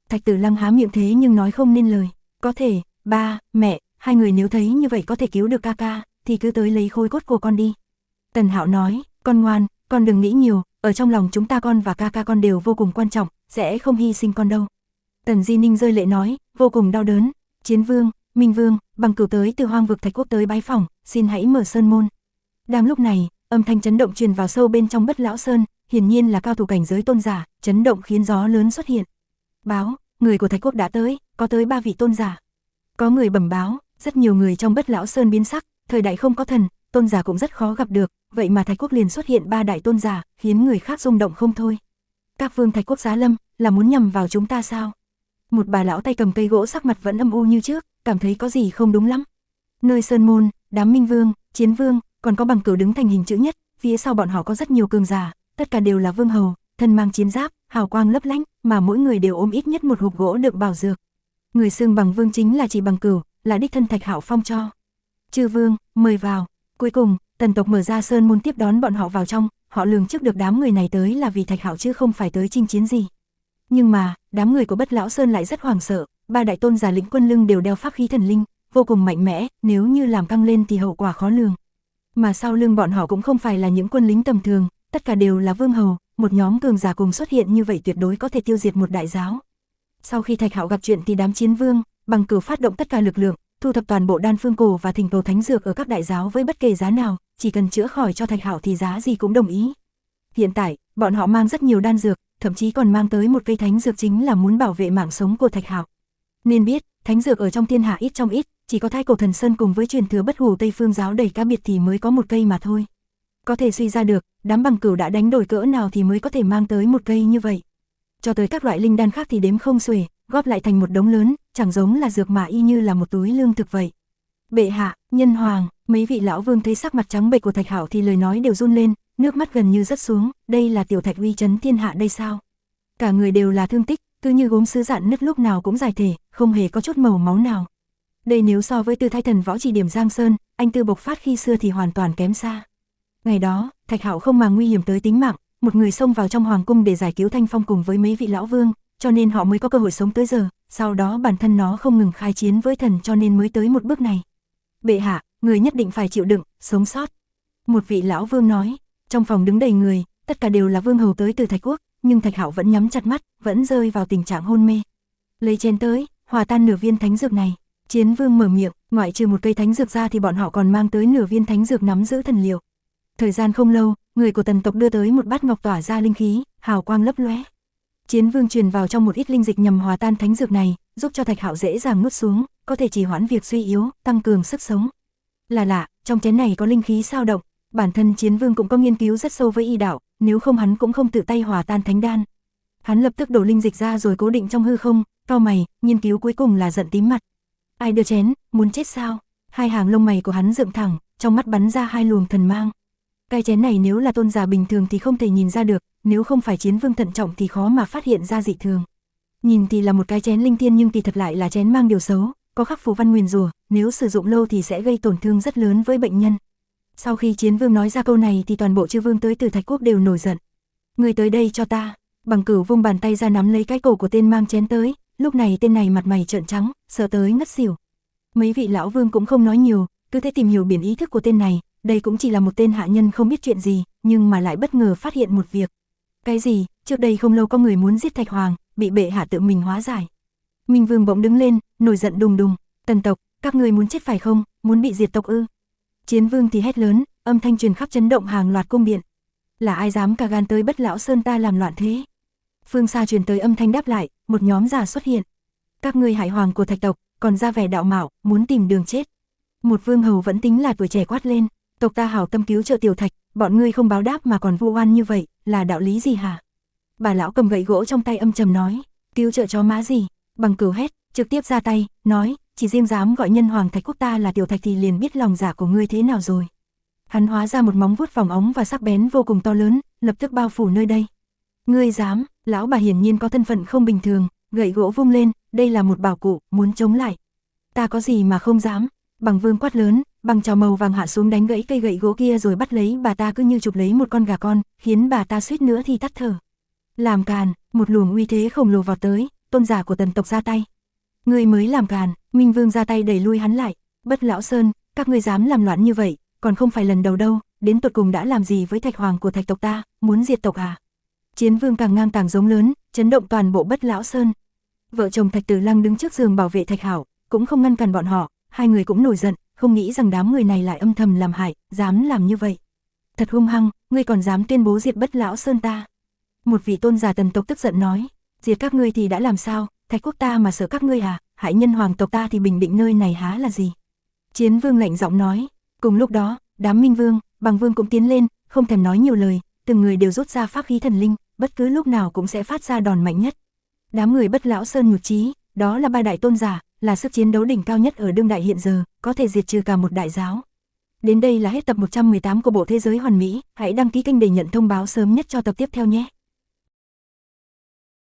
Thạch Tử Lăng há miệng thế nhưng nói không nên lời. Có thể, ba, mẹ, hai người nếu thấy như vậy có thể cứu được ca ca, thì cứ tới lấy khối cốt của con đi. Tần Hạo nói, con ngoan, con đừng nghĩ nhiều, ở trong lòng chúng ta con và ca ca con đều vô cùng quan trọng, sẽ không hy sinh con đâu. Tần Di Ninh rơi lệ nói, vô cùng đau đớn. Chiến Vương, Minh Vương, Bằng Cửu tới từ Hoang vực Thạch Quốc tới bái phỏng, xin hãy mở sơn môn. Đang lúc này, âm thanh chấn động truyền vào sâu bên trong Bất Lão Sơn, hiển nhiên là cao thủ cảnh giới tôn giả, chấn động khiến gió lớn xuất hiện. Báo, người của Thạch Quốc đã tới, có tới 3 vị tôn giả. Có người bẩm báo, rất nhiều người trong Bất Lão Sơn biến sắc, thời đại không có thần, tôn giả cũng rất khó gặp được, vậy mà Thạch Quốc liền xuất hiện 3 đại tôn giả, khiến người khác rung động không thôi. Các vương Thạch Quốc giá lâm, là muốn nhằm vào chúng ta sao? Một bà lão tay cầm cây gỗ sắc mặt vẫn âm u như trước, cảm thấy có gì không đúng lắm. Nơi sơn môn, đám Minh Vương, Chiến Vương, còn có Bằng Cửu đứng thành hình chữ nhất, phía sau bọn họ có rất nhiều cường giả, tất cả đều là vương hầu, thân mang chiến giáp, hào quang lấp lánh, mà mỗi người đều ôm ít nhất một hộp gỗ được bảo dược. Người xưng Bằng Vương chính là chỉ Bằng Cửu, là đích thân Thạch Hạo phong cho. Chư vương, mời vào. Cuối cùng, Tần tộc mở ra sơn môn tiếp đón bọn họ vào trong, họ lường trước được đám người này tới là vì Thạch Hạo chứ không phải tới chinh chiến gì. Nhưng mà, đám người của Bất Lão Sơn lại rất hoảng sợ, ba đại tôn giả lĩnh quân lưng đều đeo pháp khí thần linh, vô cùng mạnh mẽ, nếu như làm căng lên thì hậu quả khó lường. Mà sau lưng bọn họ cũng không phải là những quân lính tầm thường, tất cả đều là vương hầu, một nhóm cường giả cùng xuất hiện như vậy tuyệt đối có thể tiêu diệt một đại giáo. Sau khi Thạch Hạo gặp chuyện thì đám chiến vương, bằng cửu phát động tất cả lực lượng, thu thập toàn bộ đan phương cổ và thỉnh cầu thánh dược ở các đại giáo với bất kể giá nào, chỉ cần chữa khỏi cho Thạch Hạo thì giá gì cũng đồng ý. Hiện tại, bọn họ mang rất nhiều đan dược, thậm chí còn mang tới một cây thánh dược chính là muốn bảo vệ mạng sống của Thạch Hạo. Nên biết, thánh dược ở trong thiên hạ ít trong ít, chỉ có Thái Cổ Thần Sơn cùng với truyền thừa Bất Hủ Tây Phương giáo đầy cá biệt thì mới có một cây mà thôi. Có thể suy ra được, đám bằng cửu đã đánh đổi cỡ nào thì mới có thể mang tới một cây như vậy. Cho tới các loại linh đan khác thì đếm không xuể, góp lại thành một đống lớn, chẳng giống là dược mà y như là một túi lương thực vậy. Bệ hạ, nhân hoàng, mấy vị lão vương thấy sắc mặt trắng bệch của Thạch Hạo thì lời nói đều run lên, nước mắt gần như rớt xuống, đây là tiểu Thạch uy chấn thiên hạ đây sao? Cả người đều là thương tích, cứ như gốm sứ rạn nứt lúc nào cũng dài thể, không hề có chút màu máu nào. Đây nếu so với Tư Thái Thần võ chỉ điểm Giang Sơn, anh Tư bộc phát khi xưa thì hoàn toàn kém xa. Ngày đó, Thạch Hạo không màng nguy hiểm tới tính mạng, một người xông vào trong hoàng cung để giải cứu Thanh Phong cùng với mấy vị lão vương, cho nên họ mới có cơ hội sống tới giờ, sau đó bản thân nó không ngừng khai chiến với thần cho nên mới tới một bước này. Bệ hạ, người nhất định phải chịu đựng, sống sót. Một vị lão vương nói, trong phòng đứng đầy người, tất cả đều là vương hầu tới từ Thạch Quốc, nhưng Thạch Hạo vẫn nhắm chặt mắt, vẫn rơi vào tình trạng hôn mê. Lấy chén tới, hòa tan nửa viên thánh dược này. Chiến vương mở miệng, ngoại trừ một cây thánh dược ra thì bọn họ còn mang tới nửa viên thánh dược nắm giữ thần liệu. Thời gian không lâu, người của Tần tộc đưa tới một bát ngọc tỏa ra linh khí, hào quang lấp lóe. Chiến vương truyền vào trong một ít linh dịch nhằm hòa tan thánh dược này, giúp cho Thạch Hạo dễ dàng nuốt xuống, có thể trì hoãn việc suy yếu, tăng cường sức sống. Là lạ, trong chén này có linh khí sao động, bản thân Chiến vương cũng có nghiên cứu rất sâu với y đạo, nếu không hắn cũng không tự tay hòa tan thánh đan. Hắn lập tức đổ linh dịch ra rồi cố định trong hư không, cau mày, nghiên cứu cuối cùng là giận tím mặt. Ai đưa chén, muốn chết sao? Hai hàng lông mày của hắn dựng thẳng, trong mắt bắn ra hai luồng thần mang. Cái chén này nếu là tôn giả bình thường thì không thể nhìn ra được, nếu không phải Chiến vương thận trọng thì khó mà phát hiện ra dị thường. Nhìn thì là một cái chén linh thiên nhưng kỳ thật lại là chén mang điều xấu, có khắc phù văn nguyền rủa, nếu sử dụng lâu thì sẽ gây tổn thương rất lớn với bệnh nhân. Sau khi Chiến vương nói ra câu này thì toàn bộ chư vương tới từ Thạch Quốc đều nổi giận. Người tới đây cho ta. Bằng Cửu vung bàn tay ra nắm lấy cái cổ của tên mang chén tới, lúc này tên này mặt mày trợn trắng, sợ tới ngất xỉu. Mấy vị lão vương cũng không nói nhiều, cứ thế tìm hiểu biển ý thức của tên này, đây cũng chỉ là một tên hạ nhân không biết chuyện gì, nhưng mà lại bất ngờ phát hiện một việc. Cái gì? Trước đây không lâu có người muốn giết Thạch Hoàng, bị bệ hạ tự mình hóa giải. Minh Vương bỗng đứng lên, nổi giận đùng đùng, Tần tộc, các ngươi muốn chết phải không, muốn bị diệt tộc ư? Chiến vương thì hét lớn, âm thanh truyền khắp chấn động hàng loạt cung điện. Là ai dám cả gan tới Bất Lão Sơn ta làm loạn thế? Phương xa truyền tới âm thanh đáp lại, một nhóm già xuất hiện. Các ngươi hại hoàng của Thạch tộc, còn ra vẻ đạo mạo, muốn tìm đường chết. Một vương hầu vẫn tính là tuổi trẻ quát lên, tộc ta hảo tâm cứu trợ tiểu Thạch, bọn ngươi không báo đáp mà còn vu oan như vậy, là đạo lý gì hả? Bà lão cầm gậy gỗ trong tay âm trầm nói, cứu trợ chó má gì? Bằng Cửu hét, trực tiếp ra tay, nói, chỉ riêng dám gọi nhân hoàng Thạch Quốc ta là tiểu Thạch thì liền biết lòng dạ của ngươi thế nào rồi. Hắn hóa ra một móng vuốt vòng óng và sắc bén vô cùng to lớn, lập tức bao phủ nơi đây. Ngươi dám? Lão bà hiển nhiên có thân phận không bình thường, gậy gỗ vung lên, đây là một bảo cụ, muốn chống lại. Ta có gì mà không dám? Bằng Vương quát lớn, bằng trào màu vàng hạ xuống đánh gãy cây gậy gỗ kia rồi bắt lấy bà ta cứ như chụp lấy một con gà con, khiến bà ta suýt nữa thì tắt thở. Làm càn, một luồng uy thế khổng lồ vọt tới, tôn giả của Tần tộc ra tay. Ngươi mới làm càn, Minh Vương ra tay đẩy lui hắn lại. Bất Lão Sơn, các ngươi dám làm loạn như vậy, còn không phải lần đầu đâu, đến tột cùng đã làm gì với Thạch Hoàng của Thạch tộc ta, muốn diệt tộc à? Chiến vương càng ngang tàng giống lớn, chấn động toàn bộ Bất Lão Sơn. Vợ chồng Thạch Tử Lăng đứng trước giường bảo vệ Thạch Hạo, cũng không ngăn cản bọn họ, hai người cũng nổi giận, không nghĩ rằng đám người này lại âm thầm làm hại, dám làm như vậy. Thật hung hăng, ngươi còn dám tuyên bố diệt Bất Lão Sơn ta. Một vị tôn giả Tần tộc tức giận nói, diệt các ngươi thì đã làm sao, Thạch Quốc ta mà sợ các ngươi à, hại nhân hoàng tộc ta thì bình định nơi này há là gì. Chiến vương lạnh giọng nói. Cùng lúc đó, đám Minh Vương, Bằng Vương cũng tiến lên, không thèm nói nhiều lời, từng người đều rút ra pháp khí thần linh, bất cứ lúc nào cũng sẽ phát ra đòn mạnh nhất. Đám người Bất Lão Sơn nhụt chí, đó là ba đại tôn giả, là sức chiến đấu đỉnh cao nhất ở đương đại hiện giờ, có thể diệt trừ cả một đại giáo. Đến đây là hết tập 118 của bộ Thế giới hoàn mỹ, hãy đăng ký kênh để nhận thông báo sớm nhất cho tập tiếp theo nhé.